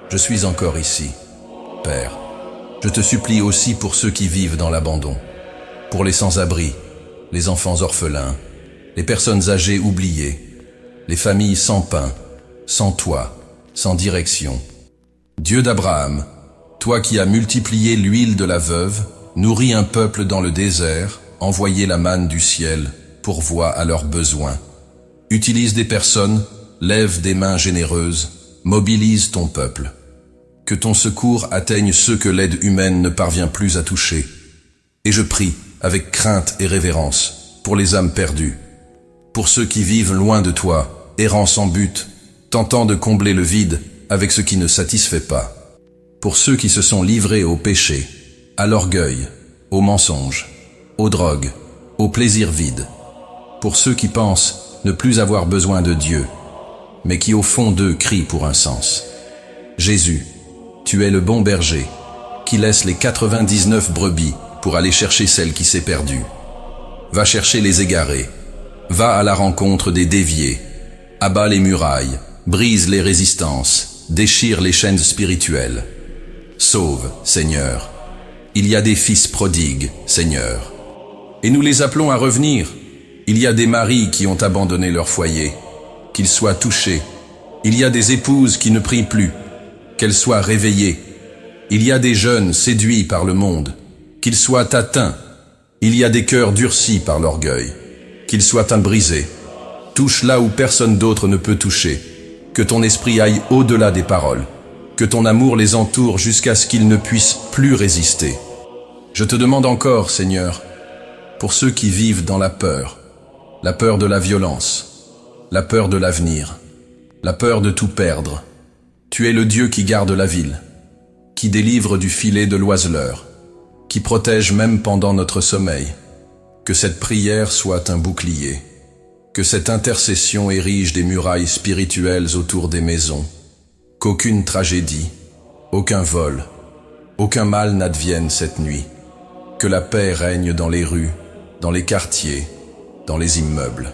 Je suis encore ici, Père. Je te supplie aussi pour ceux qui vivent dans l'abandon, pour les sans-abri, les enfants orphelins, les personnes âgées oubliées, les familles sans pain, sans toit, sans direction. Dieu d'Abraham, toi qui as multiplié l'huile de la veuve, Nourris un peuple dans le désert, envoyez la manne du ciel, pourvois à leurs besoins. Utilise des personnes, lève des mains généreuses, mobilise ton peuple. Que ton secours atteigne ceux que l'aide humaine ne parvient plus à toucher. Et je prie, avec crainte et révérence, pour les âmes perdues, pour ceux qui vivent loin de toi, errant sans but, tentant de combler le vide avec ce qui ne satisfait pas. Pour ceux qui se sont livrés au péché, à l'orgueil, au mensonge, aux drogues, au plaisir vide. Pour ceux qui pensent ne plus avoir besoin de Dieu, mais qui au fond d'eux crient pour un sens. Jésus, tu es le bon berger, qui laisse les 99 brebis pour aller chercher celle qui s'est perdue. Va chercher les égarés, va à la rencontre des déviés, abat les murailles, brise les résistances, déchire les chaînes spirituelles. Sauve, Seigneur. Il y a des fils prodigues, Seigneur. Et nous les appelons à revenir. Il y a des maris qui ont abandonné leur foyer, qu'ils soient touchés. Il y a des épouses qui ne prient plus, qu'elles soient réveillées. Il y a des jeunes séduits par le monde, qu'ils soient atteints. Il y a des cœurs durcis par l'orgueil, qu'ils soient brisés. Touche là où personne d'autre ne peut toucher. Que ton esprit aille au-delà des paroles. Que ton amour les entoure jusqu'à ce qu'ils ne puissent plus résister. Je te demande encore, Seigneur, pour ceux qui vivent dans la peur de la violence, la peur de l'avenir, la peur de tout perdre. Tu es le Dieu qui garde la ville, qui délivre du filet de l'oiseleur, qui protège même pendant notre sommeil. Que cette prière soit un bouclier, que cette intercession érige des murailles spirituelles autour des maisons, qu'aucune tragédie, aucun vol, aucun mal n'advienne cette nuit, que la paix règne dans les rues, dans les quartiers, dans les immeubles,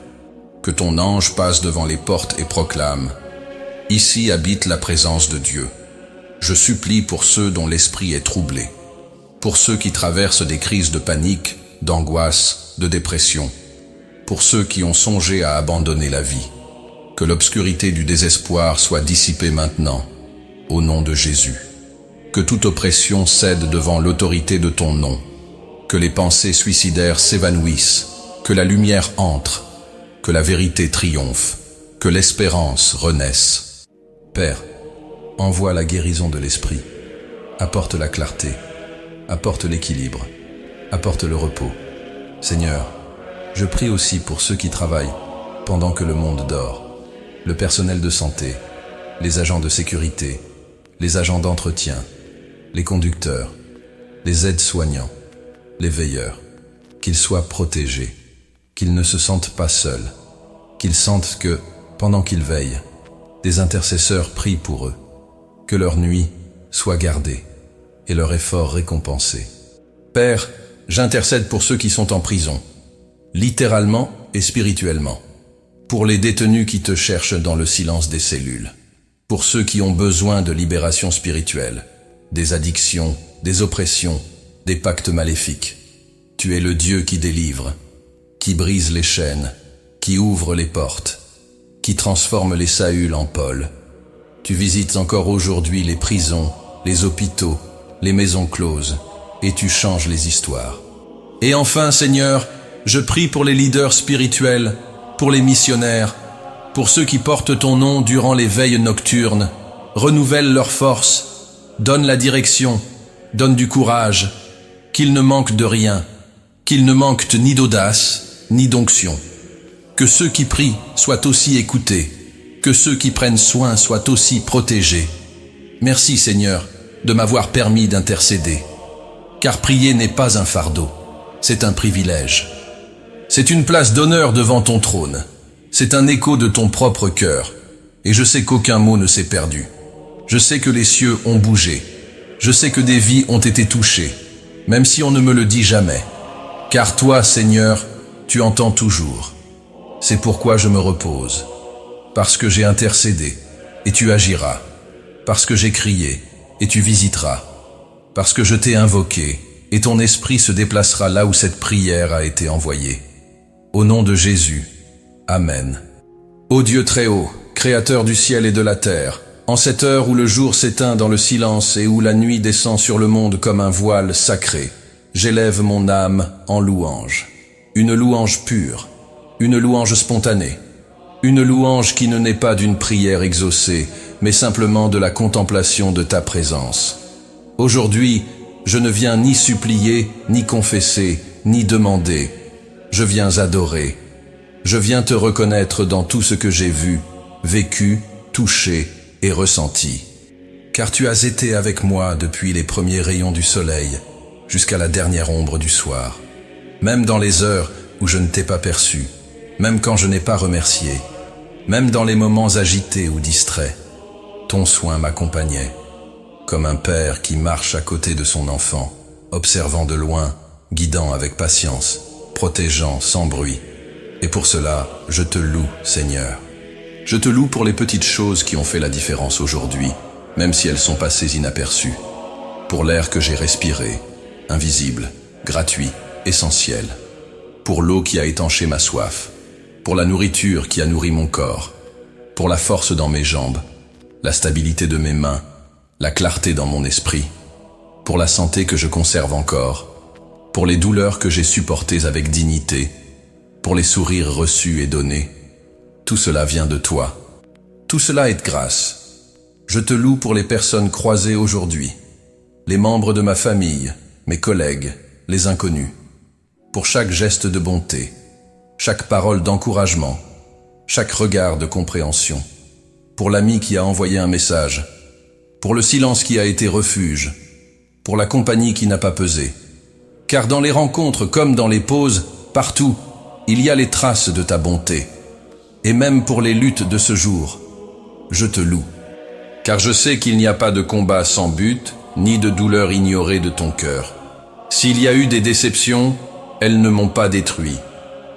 que ton ange passe devant les portes et proclame « Ici habite la présence de Dieu ». Je supplie pour ceux dont l'esprit est troublé, pour ceux qui traversent des crises de panique, d'angoisse, de dépression, pour ceux qui ont songé à abandonner la vie. Que l'obscurité du désespoir soit dissipée maintenant, au nom de Jésus. Que toute oppression cède devant l'autorité de ton nom. Que les pensées suicidaires s'évanouissent, que la lumière entre, que la vérité triomphe, que l'espérance renaisse. Père, envoie la guérison de l'esprit, apporte la clarté, apporte l'équilibre, apporte le repos. Seigneur, je prie aussi pour ceux qui travaillent pendant que le monde dort. Le personnel de santé, les agents de sécurité, les agents d'entretien, les conducteurs, les aides-soignants, les veilleurs, qu'ils soient protégés, qu'ils ne se sentent pas seuls, qu'ils sentent que, pendant qu'ils veillent, des intercesseurs prient pour eux, que leur nuit soit gardée et leur effort récompensé. Père, j'intercède pour ceux qui sont en prison, littéralement et spirituellement. Pour les détenus qui te cherchent dans le silence des cellules, pour ceux qui ont besoin de libération spirituelle, des addictions, des oppressions, des pactes maléfiques. Tu es le Dieu qui délivre, qui brise les chaînes, qui ouvre les portes, qui transforme les Saül en Paul. Tu visites encore aujourd'hui les prisons, les hôpitaux, les maisons closes, et tu changes les histoires. Et enfin, Seigneur, je prie pour les leaders spirituels, pour les missionnaires, pour ceux qui portent ton nom durant les veilles nocturnes. Renouvelle leur force, donne la direction, donne du courage, qu'ils ne manquent de rien, qu'ils ne manquent ni d'audace, ni d'onction. Que ceux qui prient soient aussi écoutés, que ceux qui prennent soin soient aussi protégés. Merci Seigneur de m'avoir permis d'intercéder, car prier n'est pas un fardeau, c'est un privilège. C'est une place d'honneur devant ton trône. C'est un écho de ton propre cœur. Et je sais qu'aucun mot ne s'est perdu. Je sais que les cieux ont bougé. Je sais que des vies ont été touchées, même si on ne me le dit jamais. Car toi, Seigneur, tu entends toujours. C'est pourquoi je me repose. Parce que j'ai intercédé, et tu agiras. Parce que j'ai crié, et tu visiteras. Parce que je t'ai invoqué, et ton esprit se déplacera là où cette prière a été envoyée. Au nom de Jésus, Amen. Ô Dieu très haut, créateur du ciel et de la terre, en cette heure où le jour s'éteint dans le silence et où la nuit descend sur le monde comme un voile sacré, j'élève mon âme en louange. Une louange pure, une louange spontanée, une louange qui ne naît pas d'une prière exaucée, mais simplement de la contemplation de ta présence. Aujourd'hui, je ne viens ni supplier, ni confesser, ni demander. Je viens adorer. Je viens te reconnaître dans tout ce que j'ai vu, vécu, touché et ressenti. Car tu as été avec moi depuis les premiers rayons du soleil jusqu'à la dernière ombre du soir. Même dans les heures où je ne t'ai pas perçu, même quand je n'ai pas remercié, même dans les moments agités ou distraits, ton soin m'accompagnait, comme un père qui marche à côté de son enfant, observant de loin, guidant avec patience, protégeant sans bruit. Et pour cela, je te loue, Seigneur. Je te loue pour les petites choses qui ont fait la différence aujourd'hui, même si elles sont passées inaperçues. Pour l'air que j'ai respiré, invisible, gratuit, essentiel. Pour l'eau qui a étanché ma soif. Pour la nourriture qui a nourri mon corps. Pour la force dans mes jambes, la stabilité de mes mains, la clarté dans mon esprit. Pour la santé que je conserve encore. Pour les douleurs que j'ai supportées avec dignité. Pour les sourires reçus et donnés. Tout cela vient de toi. Tout cela est de grâce. Je te loue pour les personnes croisées aujourd'hui, les membres de ma famille, mes collègues, les inconnus, pour chaque geste de bonté, chaque parole d'encouragement, chaque regard de compréhension, pour l'ami qui a envoyé un message, pour le silence qui a été refuge, pour la compagnie qui n'a pas pesé. Car dans les rencontres comme dans les pauses, partout, il y a les traces de ta bonté. Et même pour les luttes de ce jour, je te loue. Car je sais qu'il n'y a pas de combat sans but, ni de douleur ignorée de ton cœur. S'il y a eu des déceptions, elles ne m'ont pas détruit.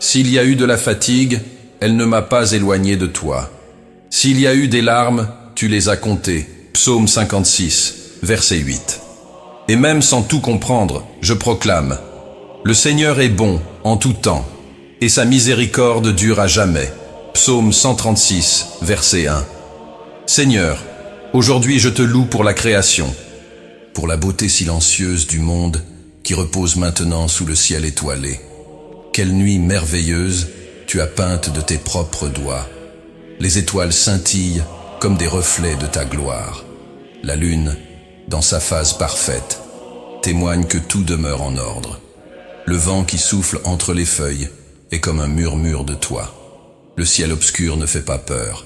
S'il y a eu de la fatigue, elle ne m'a pas éloigné de toi. S'il y a eu des larmes, tu les as comptées. Psaume 56, verset 8. Et même sans tout comprendre, je proclame: le Seigneur est bon en tout temps, et sa miséricorde dure à jamais. Psaume 136, verset 1. Seigneur, aujourd'hui je te loue pour la création, pour la beauté silencieuse du monde qui repose maintenant sous le ciel étoilé. Quelle nuit merveilleuse tu as peinte de tes propres doigts. Les étoiles scintillent comme des reflets de ta gloire. La lune, dans sa phase parfaite, témoigne que tout demeure en ordre. Le vent qui souffle entre les feuilles est comme un murmure de toi. Le ciel obscur ne fait pas peur.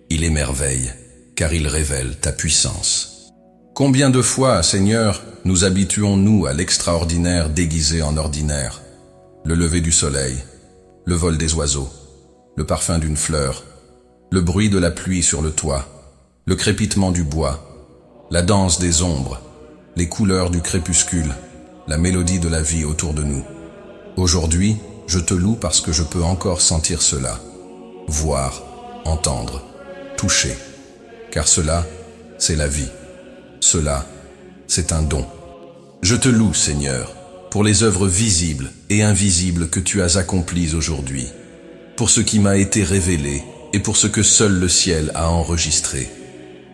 Il émerveille, car il révèle ta puissance. Combien de fois, Seigneur, nous habituons-nous à l'extraordinaire déguisé en ordinaire? Le lever du soleil, le vol des oiseaux, le parfum d'une fleur, le bruit de la pluie sur le toit, le crépitement du bois, la danse des ombres, les couleurs du crépuscule, la mélodie de la vie autour de nous. Aujourd'hui, je te loue parce que je peux encore sentir cela, voir, entendre, toucher, car cela, c'est la vie. Cela, c'est un don. Je te loue, Seigneur, pour les œuvres visibles et invisibles que tu as accomplies aujourd'hui, pour ce qui m'a été révélé et pour ce que seul le ciel a enregistré.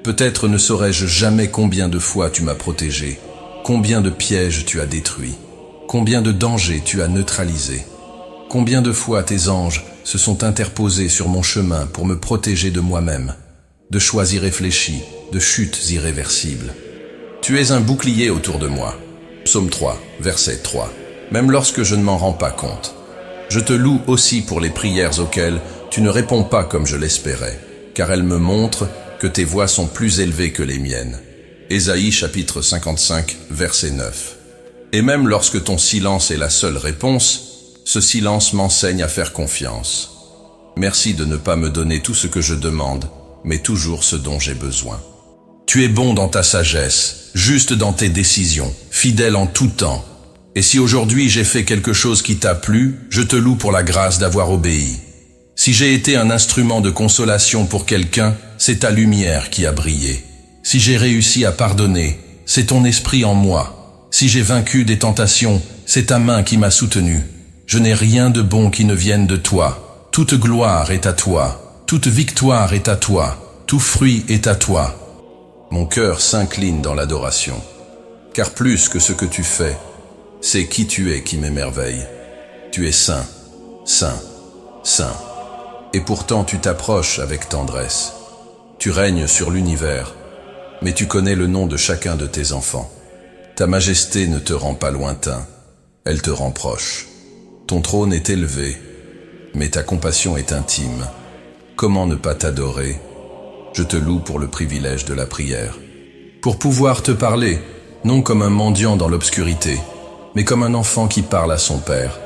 Peut-être ne saurais-je jamais combien de fois tu m'as protégé, combien de pièges tu as détruits, combien de dangers tu as neutralisés, combien de fois tes anges se sont interposés sur mon chemin pour me protéger de moi-même, de choix irréfléchis, de chutes irréversibles. Tu es un bouclier autour de moi. Psaume 3, verset 3. Même lorsque je ne m'en rends pas compte. Je te loue aussi pour les prières auxquelles tu ne réponds pas comme je l'espérais, car elles me montrent que tes voix sont plus élevées que les miennes. Ésaïe chapitre 55, verset 9. Et même lorsque ton silence est la seule réponse, ce silence m'enseigne à faire confiance. Merci de ne pas me donner tout ce que je demande, mais toujours ce dont j'ai besoin. Tu es bon dans ta sagesse, juste dans tes décisions, fidèle en tout temps. Et si aujourd'hui j'ai fait quelque chose qui t'a plu, je te loue pour la grâce d'avoir obéi. Si j'ai été un instrument de consolation pour quelqu'un, c'est ta lumière qui a brillé. Si j'ai réussi à pardonner, c'est ton esprit en moi. Si j'ai vaincu des tentations, c'est ta main qui m'a soutenu. Je n'ai rien de bon qui ne vienne de toi. Toute gloire est à toi. Toute victoire est à toi. Tout fruit est à toi. Mon cœur s'incline dans l'adoration. Car plus que ce que tu fais, C'est qui tu es qui m'émerveille. Tu es saint, saint, saint. Et pourtant tu t'approches avec tendresse. Tu règnes sur l'univers, mais tu connais le nom de chacun de tes enfants. Ta majesté ne te rend pas lointain, elle te rend proche. Ton trône est élevé, mais ta compassion est intime. Comment ne pas t'adorer? Je te loue pour le privilège de la prière. Pour pouvoir te parler, non comme un mendiant dans l'obscurité, mais comme un enfant qui parle à son Père.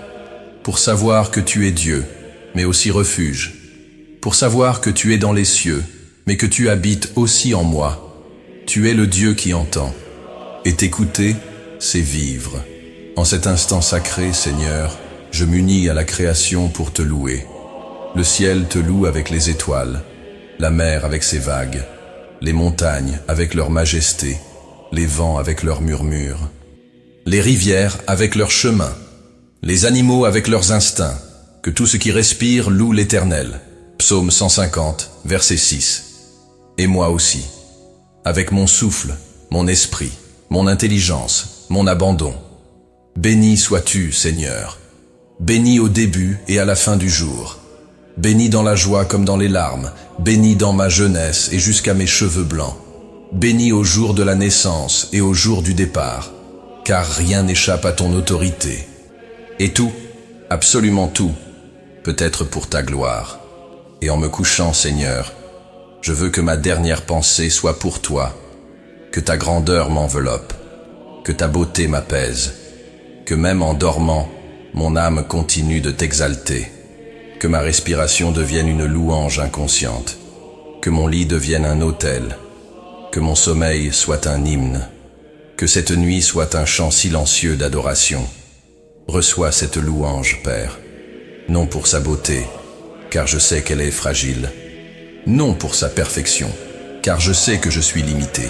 Pour savoir que tu es Dieu, mais aussi refuge. Pour savoir que tu es dans les cieux, mais que tu habites aussi en moi. Tu es le Dieu qui entend. Et t'écouter, c'est vivre. En cet instant sacré, Seigneur, je m'unis à la création pour te louer. Le ciel te loue avec les étoiles, la mer avec ses vagues, les montagnes avec leur majesté, les vents avec leurs murmures, les rivières avec leurs chemins, les animaux avec leurs instincts, que tout ce qui respire loue l'Éternel. Psaume 150, verset 6. Et moi aussi, avec mon souffle, mon esprit, mon intelligence, mon abandon. Béni sois-tu, Seigneur. Béni au début et à la fin du jour. Béni dans la joie comme dans les larmes. Béni dans ma jeunesse et jusqu'à mes cheveux blancs. Béni au jour de la naissance et au jour du départ, car rien n'échappe à ton autorité. Et tout, absolument tout, peut être pour ta gloire. Et en me couchant, Seigneur, je veux que ma dernière pensée soit pour toi, que ta grandeur m'enveloppe, que ta beauté m'apaise, que même en dormant, mon âme continue de t'exalter, que ma respiration devienne une louange inconsciente, que mon lit devienne un autel, que mon sommeil soit un hymne, que cette nuit soit un chant silencieux d'adoration. Reçois cette louange, Père, non pour sa beauté, car je sais qu'elle est fragile, non pour sa perfection, car je sais que je suis limité,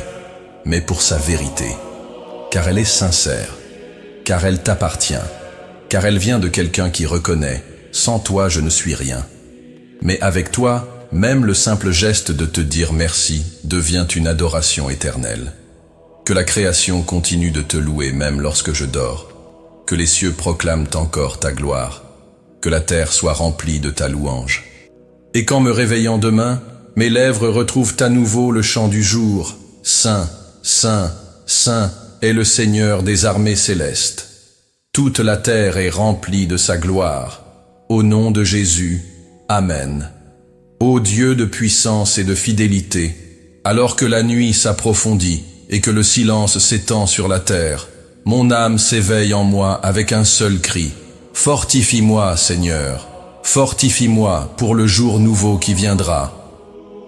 mais pour sa vérité, car elle est sincère, car elle t'appartient, car elle vient de quelqu'un qui reconnaît, sans toi je ne suis rien. Mais avec toi, même le simple geste de te dire merci devient une adoration éternelle. Que la création continue de te louer même lorsque je dors, que les cieux proclament encore ta gloire, que la terre soit remplie de ta louange. Et qu'en me réveillant demain, mes lèvres retrouvent à nouveau le chant du jour. Saint, Saint, Saint est le Seigneur des armées célestes. Toute la terre est remplie de sa gloire. Au nom de Jésus, Amen. Ô Dieu de puissance et de fidélité, alors que la nuit s'approfondit et que le silence s'étend sur la terre, mon âme s'éveille en moi avec un seul cri. Fortifie-moi, Seigneur, fortifie-moi pour le jour nouveau qui viendra.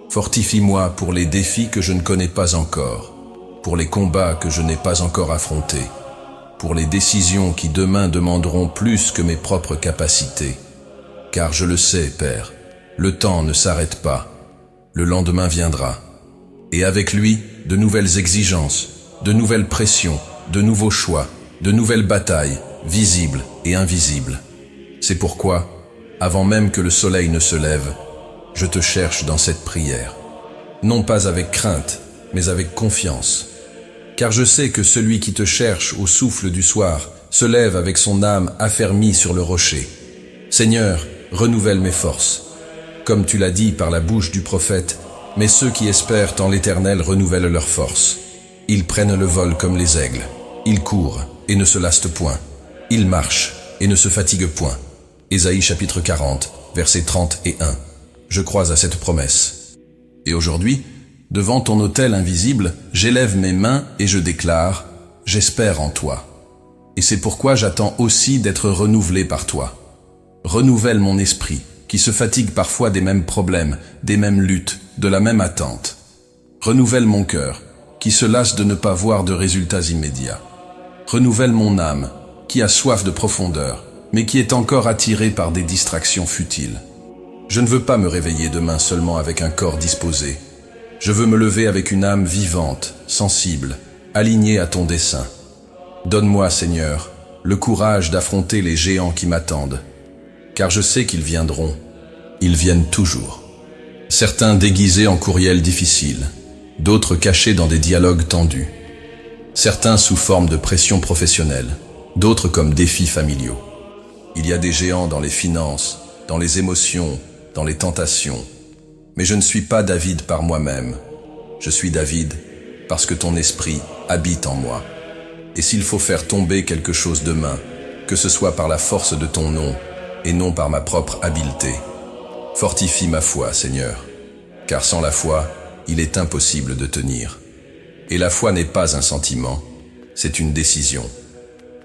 Fortifie-moi pour les défis que je ne connais pas encore, pour les combats que je n'ai pas encore affrontés, pour les décisions qui demain demanderont plus que mes propres capacités. Car je le sais, Père, le temps ne s'arrête pas, le lendemain viendra. Et avec lui, de nouvelles exigences, de nouvelles pressions, de nouveaux choix, de nouvelles batailles, visibles et invisibles. C'est pourquoi, avant même que le soleil ne se lève, je te cherche dans cette prière. Non pas avec crainte, mais avec confiance. Car je sais que celui qui te cherche au souffle du soir se lève avec son âme affermie sur le rocher. Seigneur, renouvelle mes forces. Comme tu l'as dit par la bouche du prophète, mais ceux qui espèrent en l'Éternel renouvellent leurs forces. Ils prennent le vol comme les aigles. Ils courent et ne se lassent point. Ils marchent et ne se fatiguent point. Ésaïe chapitre 40, versets 30 et 1. Je crois à cette promesse. Et aujourd'hui, devant ton autel invisible, j'élève mes mains et je déclare « J'espère en toi ». Et c'est pourquoi j'attends aussi d'être renouvelé par toi. Renouvelle mon esprit, qui se fatigue parfois des mêmes problèmes, des mêmes luttes, de la même attente. Renouvelle mon cœur, qui se lasse de ne pas voir de résultats immédiats. Renouvelle mon âme, qui a soif de profondeur, mais qui est encore attirée par des distractions futiles. Je ne veux pas me réveiller demain seulement avec un corps disposé. Je veux me lever avec une âme vivante, sensible, alignée à ton dessein. Donne-moi, Seigneur, le courage d'affronter les géants qui m'attendent, car je sais qu'ils viendront. Ils viennent toujours. Certains déguisés en courriels difficiles, d'autres cachés dans des dialogues tendus. Certains sous forme de pression professionnelle, d'autres comme défis familiaux. Il y a des géants dans les finances, dans les émotions, dans les tentations. Mais je ne suis pas David par moi-même. Je suis David parce que ton esprit habite en moi. Et s'il faut faire tomber quelque chose demain, que ce soit par la force de ton nom et non par ma propre habileté, fortifie ma foi, Seigneur. Car sans la foi, il est impossible de tenir. Et la foi n'est pas un sentiment, c'est une décision.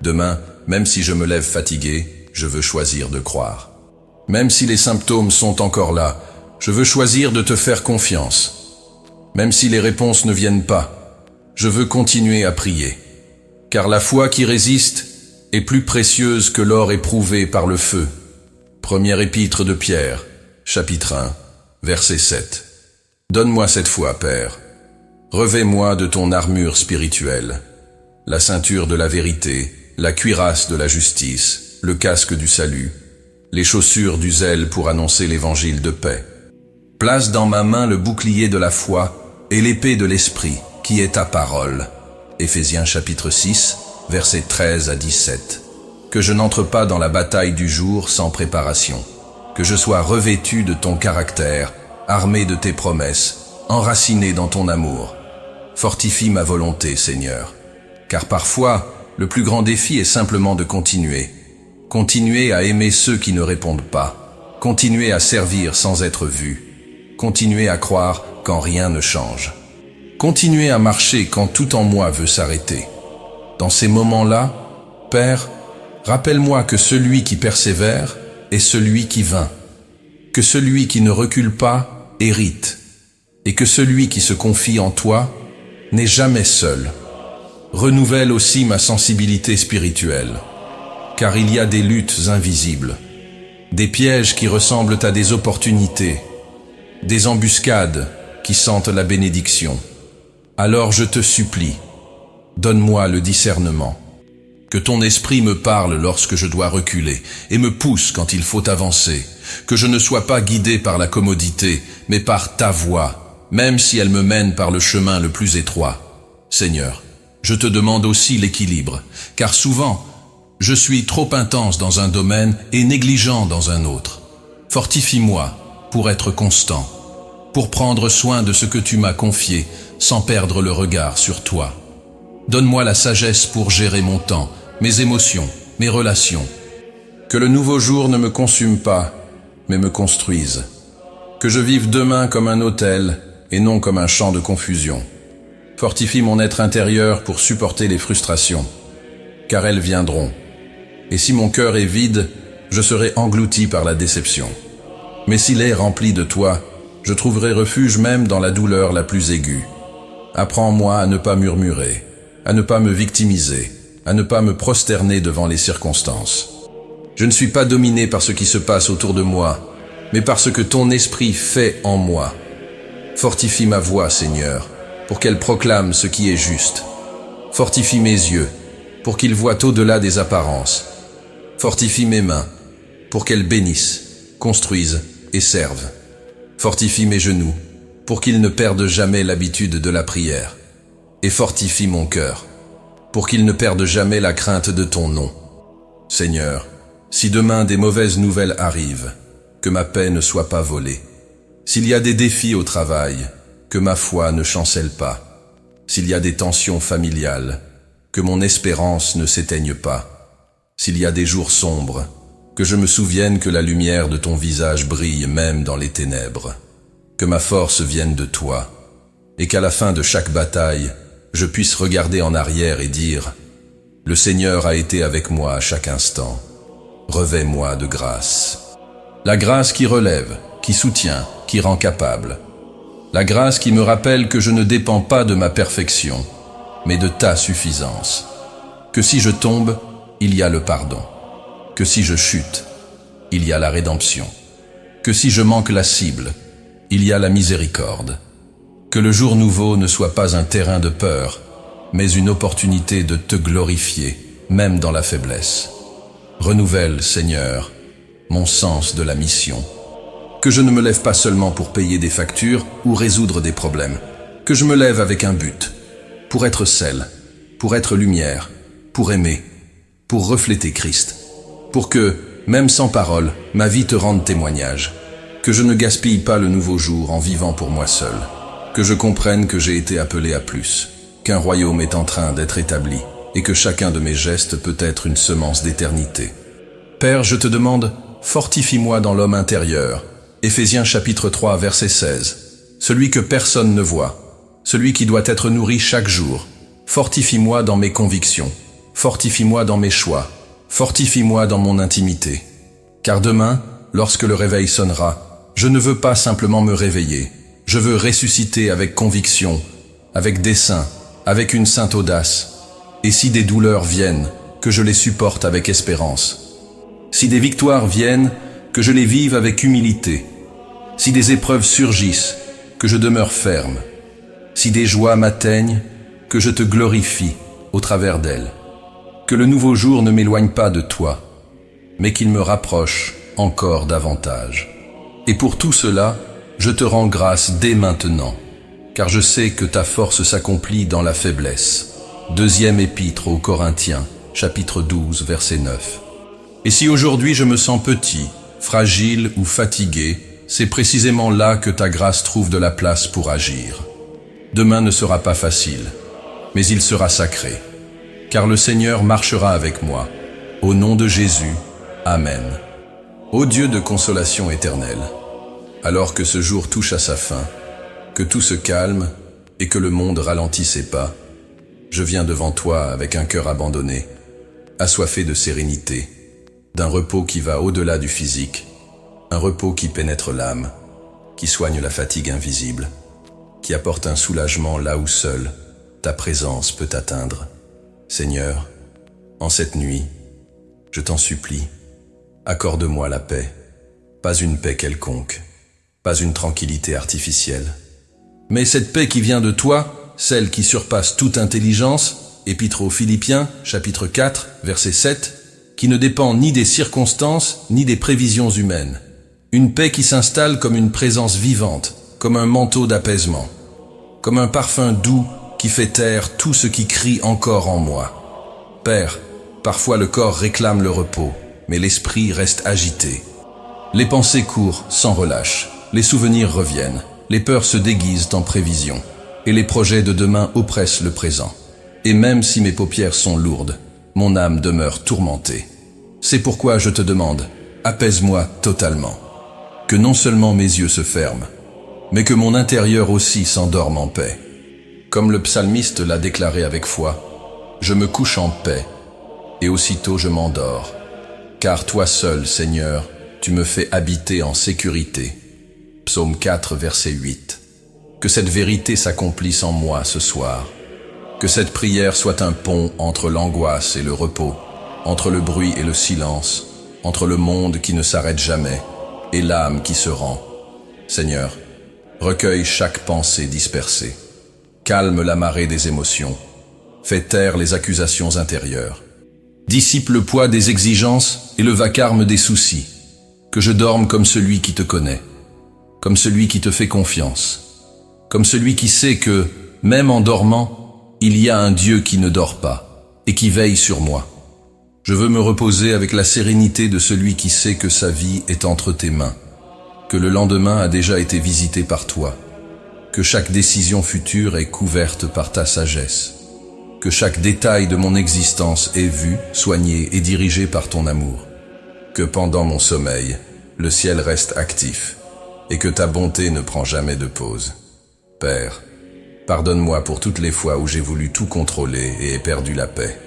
Demain, même si je me lève fatigué, je veux choisir de croire. Même si les symptômes sont encore là, je veux choisir de te faire confiance. Même si les réponses ne viennent pas, je veux continuer à prier. Car la foi qui résiste est plus précieuse que l'or éprouvé par le feu. Première épître de Pierre, chapitre 1, verset 7. Donne-moi cette foi, Père. Revêt-moi de ton armure spirituelle, la ceinture de la vérité, la cuirasse de la justice, le casque du salut, les chaussures du zèle pour annoncer l'évangile de paix. Place dans ma main le bouclier de la foi et l'épée de l'esprit, qui est ta parole. Éphésiens chapitre 6, versets 13 à 17. Que je n'entre pas dans la bataille du jour sans préparation. Que je sois revêtu de ton caractère, armé de tes promesses, enraciné dans ton amour. Fortifie ma volonté, Seigneur. Car parfois, le plus grand défi est simplement de continuer. Continuer à aimer ceux qui ne répondent pas. Continuer à servir sans être vu. Continuer à croire quand rien ne change. Continuer à marcher quand tout en moi veut s'arrêter. Dans ces moments-là, Père, rappelle-moi que celui qui persévère est celui qui vainc. Que celui qui ne recule pas hérite. Et que celui qui se confie en toi n'est jamais seul. Renouvelle aussi ma sensibilité spirituelle. Car il y a des luttes invisibles. Des pièges qui ressemblent à des opportunités. Des embuscades qui sentent la bénédiction. Alors je te supplie, donne-moi le discernement. Que ton esprit me parle lorsque je dois reculer et me pousse quand il faut avancer. Que je ne sois pas guidé par la commodité, mais par ta voie, même si elle me mène par le chemin le plus étroit. Seigneur, je te demande aussi l'équilibre, car souvent, je suis trop intense dans un domaine et négligent dans un autre. Fortifie-moi pour être constant, pour prendre soin de ce que tu m'as confié, sans perdre le regard sur toi. Donne-moi la sagesse pour gérer mon temps, mes émotions, mes relations. Que le nouveau jour ne me consume pas, mais me construise. Que je vive demain comme un autel et non comme un champ de confusion. Fortifie mon être intérieur pour supporter les frustrations, car elles viendront. Et si mon cœur est vide, je serai englouti par la déception. Mais s'il est rempli de toi, je trouverai refuge même dans la douleur la plus aiguë. Apprends-moi à ne pas murmurer, à ne pas me victimiser, à ne pas me prosterner devant les circonstances. Je ne suis pas dominé par ce qui se passe autour de moi, mais par ce que ton esprit fait en moi. Fortifie ma voix, Seigneur, pour qu'elle proclame ce qui est juste. Fortifie mes yeux, pour qu'ils voient au-delà des apparences. Fortifie mes mains, pour qu'elles bénissent, construisent et servent. Fortifie mes genoux, pour qu'ils ne perdent jamais l'habitude de la prière. Et fortifie mon cœur, pour qu'il ne perde jamais la crainte de ton nom. Seigneur, si demain des mauvaises nouvelles arrivent, que ma paix ne soit pas volée. S'il y a des défis au travail, que ma foi ne chancelle pas. S'il y a des tensions familiales, que mon espérance ne s'éteigne pas. S'il y a des jours sombres, que je me souvienne que la lumière de ton visage brille même dans les ténèbres. Que ma force vienne de toi, et qu'à la fin de chaque bataille, je puisse regarder en arrière et dire « Le Seigneur a été avec moi à chaque instant. Revêt-moi de grâce. » La grâce qui relève, qui soutient, qui rend capable. La grâce qui me rappelle que je ne dépends pas de ma perfection, mais de ta suffisance. Que si je tombe, il y a le pardon. Que si je chute, il y a la rédemption. Que si je manque la cible, il y a la miséricorde. Que le jour nouveau ne soit pas un terrain de peur, mais une opportunité de te glorifier, même dans la faiblesse. Renouvelle, Seigneur, mon sens de la mission. Que je ne me lève pas seulement pour payer des factures ou résoudre des problèmes. Que je me lève avec un but, pour être sel, pour être lumière, pour aimer. pour refléter Christ, pour que, même sans parole, ma vie te rende témoignage, que je ne gaspille pas le nouveau jour en vivant pour moi seul, que je comprenne que j'ai été appelé à plus, qu'un royaume est en train d'être établi, et que chacun de mes gestes peut être une semence d'éternité. Père, je te demande, fortifie-moi dans l'homme intérieur. Éphésiens chapitre 3, verset 16. Celui que personne ne voit, celui qui doit être nourri chaque jour. Fortifie-moi dans mes convictions, fortifie-moi dans mes choix, fortifie-moi dans mon intimité. Car demain, lorsque le réveil sonnera, je ne veux pas simplement me réveiller, je veux ressusciter avec conviction, avec dessein, avec une sainte audace. Et si des douleurs viennent, que je les supporte avec espérance. Si des victoires viennent, que je les vive avec humilité. Si des épreuves surgissent, que je demeure ferme. Si des joies m'atteignent, que je te glorifie au travers d'elles. Que le nouveau jour ne m'éloigne pas de toi, mais qu'il me rapproche encore davantage. Et pour tout cela, je te rends grâce dès maintenant, car je sais que ta force s'accomplit dans la faiblesse. Deuxième épître aux Corinthiens, chapitre 12, verset 9. Et si aujourd'hui je me sens petit, fragile ou fatigué, c'est précisément là que ta grâce trouve de la place pour agir. Demain ne sera pas facile, mais il sera sacré, car le Seigneur marchera avec moi. Au nom de Jésus, Amen. Ô Dieu de consolation éternelle, alors que ce jour touche à sa fin, que tout se calme et que le monde ralentit ses pas, je viens devant toi avec un cœur abandonné, assoiffé de sérénité, d'un repos qui va au-delà du physique, un repos qui pénètre l'âme, qui soigne la fatigue invisible, qui apporte un soulagement là où seule ta présence peut atteindre. Seigneur, en cette nuit, je t'en supplie, accorde-moi la paix, pas une paix quelconque, pas une tranquillité artificielle, mais cette paix qui vient de toi, celle qui surpasse toute intelligence, Épître aux Philippiens, chapitre 4, verset 7, qui ne dépend ni des circonstances, ni des prévisions humaines. Une paix qui s'installe comme une présence vivante, comme un manteau d'apaisement, comme un parfum doux qui fait taire tout ce qui crie encore en moi. Père, parfois le corps réclame le repos, mais l'esprit reste agité. Les pensées courent sans relâche, les souvenirs reviennent, les peurs se déguisent en prévisions. Et les projets de demain oppressent le présent. Et même si mes paupières sont lourdes, mon âme demeure tourmentée. C'est pourquoi je te demande, apaise-moi totalement. Que non seulement mes yeux se ferment, mais que mon intérieur aussi s'endorme en paix. Comme le psalmiste l'a déclaré avec foi, je me couche en paix, et aussitôt je m'endors. Car toi seul, Seigneur, tu me fais habiter en sécurité. Psaume 4, verset 8. Que cette vérité s'accomplisse en moi ce soir. Que cette prière soit un pont entre l'angoisse et le repos, entre le bruit et le silence, entre le monde qui ne s'arrête jamais et l'âme qui se rend. Seigneur, recueille chaque pensée dispersée. Calme la marée des émotions. Fais taire les accusations intérieures. Dissipe le poids des exigences et le vacarme des soucis. Que je dorme comme celui qui te connaît, comme celui qui te fait confiance. Comme celui qui sait que, même en dormant, il y a un Dieu qui ne dort pas et qui veille sur moi. Je veux me reposer avec la sérénité de celui qui sait que sa vie est entre tes mains, que le lendemain a déjà été visité par toi, que chaque décision future est couverte par ta sagesse, que chaque détail de mon existence est vu, soigné et dirigé par ton amour, que pendant mon sommeil, le ciel reste actif et que ta bonté ne prend jamais de pause. Père, pardonne-moi pour toutes les fois où j'ai voulu tout contrôler et ai perdu la paix.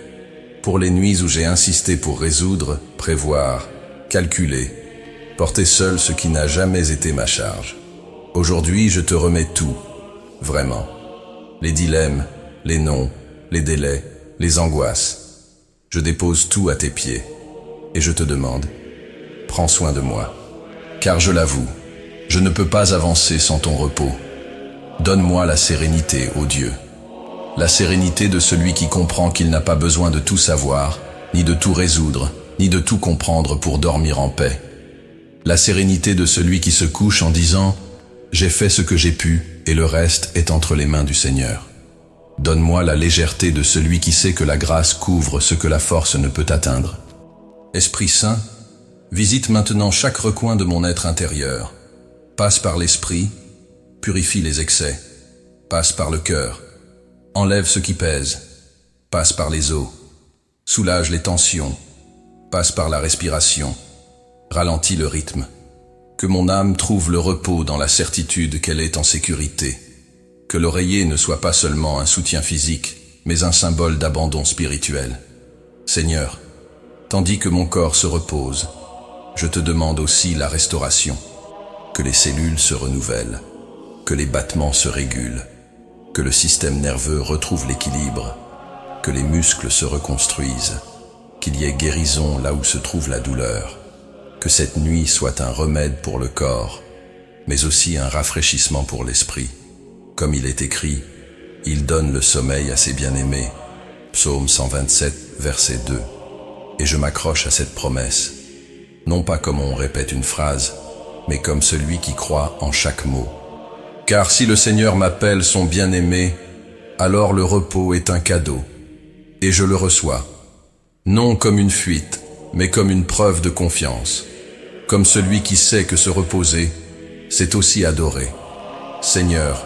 Pour les nuits où j'ai insisté pour résoudre, prévoir, calculer, porter seul ce qui n'a jamais été ma charge. Aujourd'hui, je te remets tout, vraiment. Les dilemmes, les noms, les délais, les angoisses. Je dépose tout à tes pieds et je te demande, prends soin de moi. Car je l'avoue, je ne peux pas avancer sans ton repos. Donne-moi la sérénité, ô Dieu. La sérénité de celui qui comprend qu'il n'a pas besoin de tout savoir, ni de tout résoudre, ni de tout comprendre pour dormir en paix. La sérénité de celui qui se couche en disant « J'ai fait ce que j'ai pu et le reste est entre les mains du Seigneur ». Donne-moi la légèreté de celui qui sait que la grâce couvre ce que la force ne peut atteindre. Esprit Saint, visite maintenant chaque recoin de mon être intérieur. Passe par l'esprit, purifie les excès. Passe par le cœur, enlève ce qui pèse. Passe par les os, soulage les tensions. Passe par la respiration, ralentit le rythme. Que mon âme trouve le repos dans la certitude qu'elle est en sécurité. Que l'oreiller ne soit pas seulement un soutien physique, mais un symbole d'abandon spirituel. Seigneur, tandis que mon corps se repose, je te demande aussi la restauration. Que les cellules se renouvellent, que les battements se régulent, que le système nerveux retrouve l'équilibre, que les muscles se reconstruisent, qu'il y ait guérison là où se trouve la douleur, que cette nuit soit un remède pour le corps, mais aussi un rafraîchissement pour l'esprit. Comme il est écrit, il donne le sommeil à ses bien-aimés. Psaume 127, verset 2. Et je m'accroche à cette promesse, non pas comme on répète une phrase, mais comme celui qui croit en chaque mot. Car si le Seigneur m'appelle son bien-aimé, alors le repos est un cadeau, et je le reçois, non comme une fuite, mais comme une preuve de confiance, comme celui qui sait que se reposer, c'est aussi adorer. Seigneur,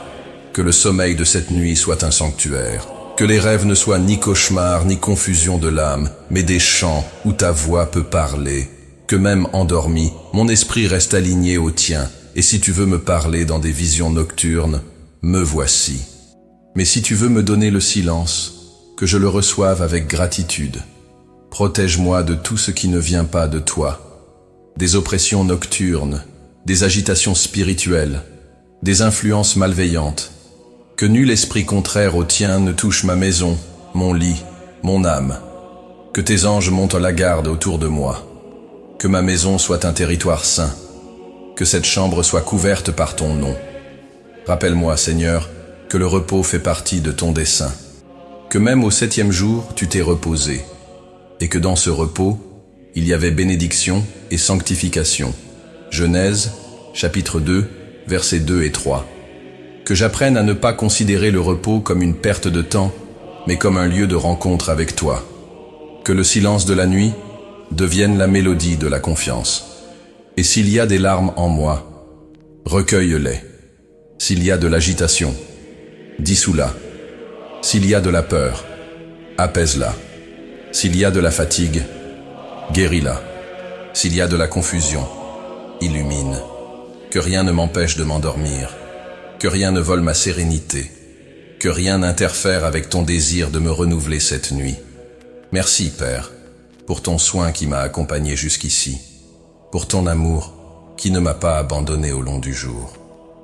que le sommeil de cette nuit soit un sanctuaire, que les rêves ne soient ni cauchemars ni confusion de l'âme, mais des chants où ta voix peut parler, que même endormi, mon esprit reste aligné au tien, et si tu veux me parler dans des visions nocturnes, me voici. Mais si tu veux me donner le silence, que je le reçoive avec gratitude. Protège-moi de tout ce qui ne vient pas de toi, des oppressions nocturnes, des agitations spirituelles, des influences malveillantes. Que nul esprit contraire au tien ne touche ma maison, mon lit, mon âme. Que tes anges montent la garde autour de moi. Que ma maison soit un territoire saint. Que cette chambre soit couverte par ton nom. Rappelle-moi, Seigneur, que le repos fait partie de ton dessein. Que même au 7e jour, tu t'es reposé. Et que dans ce repos, il y avait bénédiction et sanctification. Genèse, chapitre 2, versets 2 et 3. Que j'apprenne à ne pas considérer le repos comme une perte de temps, mais comme un lieu de rencontre avec toi. Que le silence de la nuit devienne la mélodie de la confiance. Et s'il y a des larmes en moi, recueille-les. S'il y a de l'agitation, dissous-la. S'il y a de la peur, apaise-la. S'il y a de la fatigue, guéris-la. S'il y a de la confusion, illumine. Que rien ne m'empêche de m'endormir. Que rien ne vole ma sérénité. Que rien n'interfère avec ton désir de me renouveler cette nuit. Merci, Père, pour ton soin qui m'a accompagné jusqu'ici. Pour ton amour qui ne m'a pas abandonné au long du jour.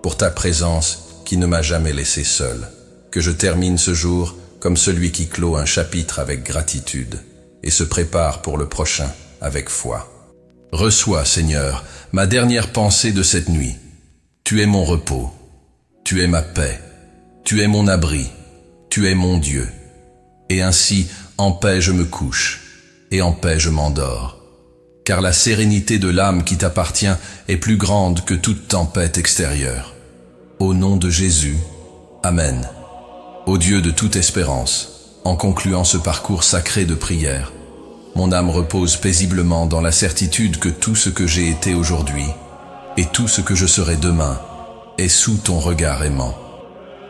Pour ta présence qui ne m'a jamais laissé seul. Que je termine ce jour comme celui qui clôt un chapitre avec gratitude et se prépare pour le prochain avec foi. Reçois, Seigneur, ma dernière pensée de cette nuit. Tu es mon repos. Tu es ma paix, tu es mon abri, tu es mon Dieu. Et ainsi, en paix je me couche, et en paix je m'endors. Car la sérénité de l'âme qui t'appartient est plus grande que toute tempête extérieure. Au nom de Jésus, Amen. Ô Dieu de toute espérance, en concluant ce parcours sacré de prière, mon âme repose paisiblement dans la certitude que tout ce que j'ai été aujourd'hui, et tout ce que je serai demain, est sous ton regard aimant.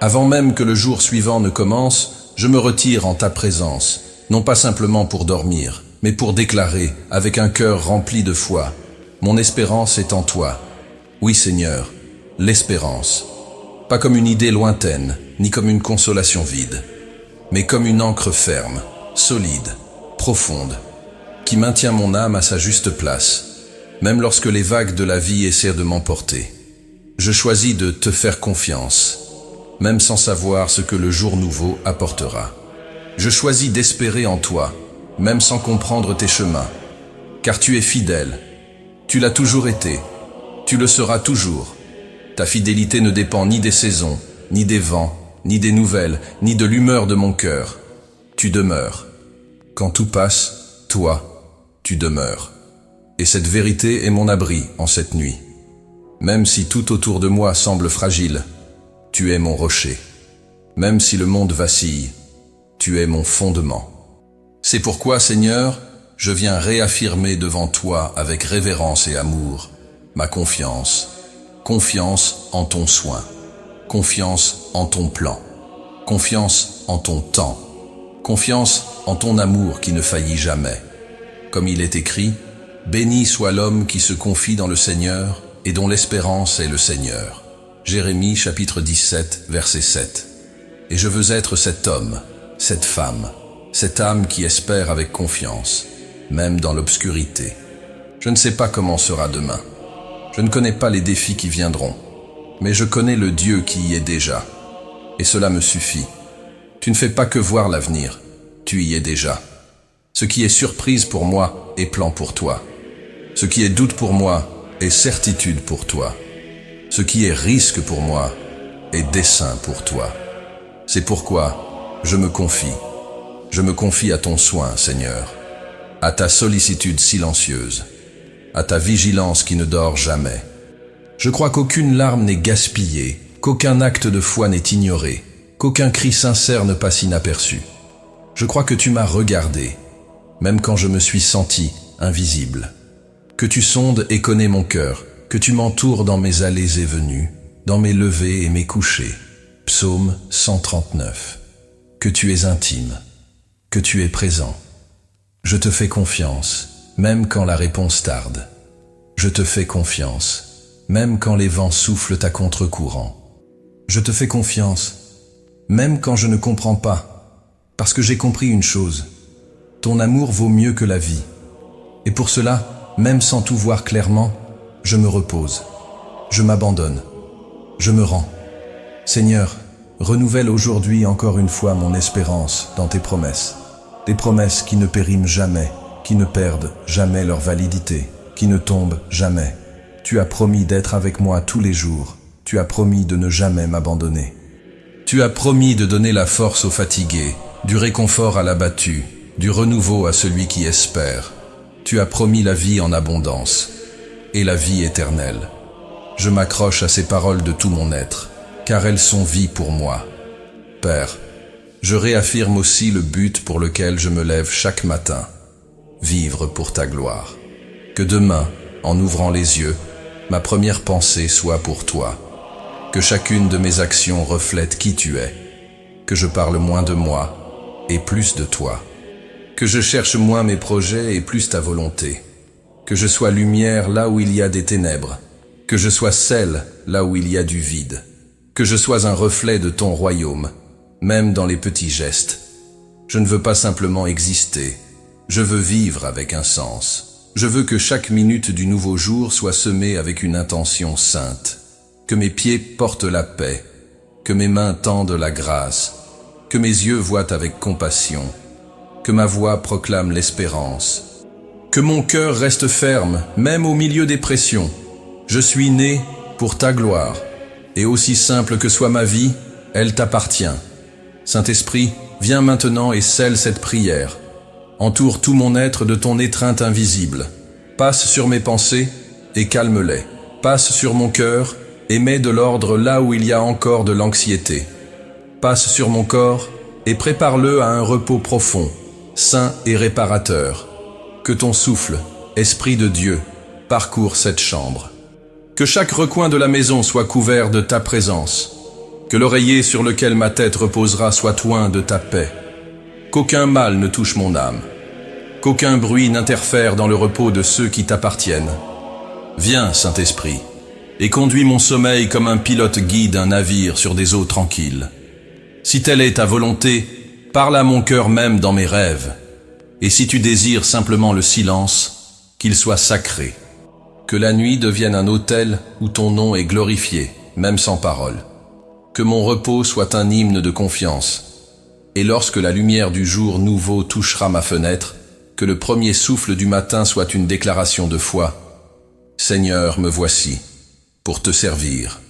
Avant même que le jour suivant ne commence, je me retire en ta présence, non pas simplement pour dormir, mais pour déclarer, avec un cœur rempli de foi, mon espérance est en toi. Oui, Seigneur, l'espérance. Pas comme une idée lointaine, ni comme une consolation vide, mais comme une ancre ferme, solide, profonde, qui maintient mon âme à sa juste place, même lorsque les vagues de la vie essaient de m'emporter. Je choisis de te faire confiance, même sans savoir ce que le jour nouveau apportera. Je choisis d'espérer en toi, même sans comprendre tes chemins, car tu es fidèle. Tu l'as toujours été, tu le seras toujours. Ta fidélité ne dépend ni des saisons, ni des vents, ni des nouvelles, ni de l'humeur de mon cœur. Tu demeures. Quand tout passe, toi, tu demeures. Et cette vérité est mon abri en cette nuit. Même si tout autour de moi semble fragile, tu es mon rocher. Même si le monde vacille, tu es mon fondement. C'est pourquoi, Seigneur, je viens réaffirmer devant toi avec révérence et amour ma confiance. Confiance en ton soin. Confiance en ton plan. Confiance en ton temps. Confiance en ton amour qui ne faillit jamais. Comme il est écrit, béni soit l'homme qui se confie dans le Seigneur et dont l'espérance est le Seigneur. Jérémie chapitre 17, verset 7. Et je veux être cet homme, cette femme, cette âme qui espère avec confiance, même dans l'obscurité. Je ne sais pas comment sera demain. Je ne connais pas les défis qui viendront, mais je connais le Dieu qui y est déjà. Et cela me suffit. Tu ne fais pas que voir l'avenir, tu y es déjà. Ce qui est surprise pour moi est plan pour toi. Ce qui est doute pour moi est certitude pour toi. Ce qui est risque pour moi est dessein pour toi. C'est pourquoi je me confie. Je me confie à ton soin, Seigneur, à ta sollicitude silencieuse, à ta vigilance qui ne dort jamais. Je crois qu'aucune larme n'est gaspillée, qu'aucun acte de foi n'est ignoré, qu'aucun cri sincère ne passe inaperçu. Je crois que tu m'as regardé, même quand je me suis senti invisible. Que tu sondes et connais mon cœur, que tu m'entoures dans mes allées et venues, dans mes levées et mes couchers. Psaume 139. Que tu es intime, que tu es présent. Je te fais confiance, même quand la réponse tarde. Je te fais confiance, même quand les vents soufflent à contre-courant. Je te fais confiance, même quand je ne comprends pas, parce que j'ai compris une chose. Ton amour vaut mieux que la vie. Et pour cela, même sans tout voir clairement, je me repose. Je m'abandonne. Je me rends. Seigneur, renouvelle aujourd'hui encore une fois mon espérance dans tes promesses. Des promesses qui ne périment jamais, qui ne perdent jamais leur validité, qui ne tombent jamais. Tu as promis d'être avec moi tous les jours. Tu as promis de ne jamais m'abandonner. Tu as promis de donner la force aux fatigués, du réconfort à l'abattu, du renouveau à celui qui espère. Tu as promis la vie en abondance et la vie éternelle. Je m'accroche à ces paroles de tout mon être, car elles sont vie pour moi. Père, je réaffirme aussi le but pour lequel je me lève chaque matin, vivre pour ta gloire. Que demain, en ouvrant les yeux, ma première pensée soit pour toi. Que chacune de mes actions reflète qui tu es. Que je parle moins de moi et plus de toi. Que je cherche moins mes projets et plus ta volonté. Que je sois lumière là où il y a des ténèbres. Que je sois sel là où il y a du vide. Que je sois un reflet de ton royaume, même dans les petits gestes. Je ne veux pas simplement exister, je veux vivre avec un sens. Je veux que chaque minute du nouveau jour soit semée avec une intention sainte. Que mes pieds portent la paix, que mes mains tendent la grâce, que mes yeux voient avec compassion, que ma voix proclame l'espérance. Que mon cœur reste ferme, même au milieu des pressions. Je suis né pour ta gloire, et aussi simple que soit ma vie, elle t'appartient. Saint-Esprit, viens maintenant et scelle cette prière. Entoure tout mon être de ton étreinte invisible. Passe sur mes pensées et calme-les. Passe sur mon cœur et mets de l'ordre là où il y a encore de l'anxiété. Passe sur mon corps et prépare-le à un repos profond, sain et réparateur. Que ton souffle, Esprit de Dieu, parcourt cette chambre. Que chaque recoin de la maison soit couvert de ta présence. Que l'oreiller sur lequel ma tête reposera soit oint de ta paix. Qu'aucun mal ne touche mon âme. Qu'aucun bruit n'interfère dans le repos de ceux qui t'appartiennent. Viens, Saint-Esprit, et conduis mon sommeil comme un pilote guide un navire sur des eaux tranquilles. Si telle est ta volonté, parle à mon cœur même dans mes rêves. Et si tu désires simplement le silence, qu'il soit sacré. Que la nuit devienne un autel où ton nom est glorifié, même sans parole. Que mon repos soit un hymne de confiance. Et lorsque la lumière du jour nouveau touchera ma fenêtre, que le premier souffle du matin soit une déclaration de foi. Seigneur, me voici, pour te servir,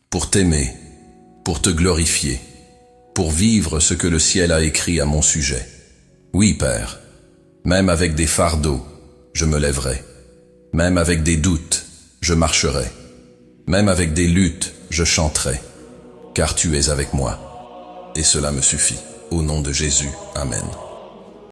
pour t'aimer, pour te glorifier, pour vivre ce que le ciel a écrit à mon sujet. Oui, Père, même avec des fardeaux, je me lèverai. Même avec des doutes, je marcherai. Même avec des luttes, je chanterai. Car tu es avec moi. et cela me suffit. Au nom de Jésus, Amen.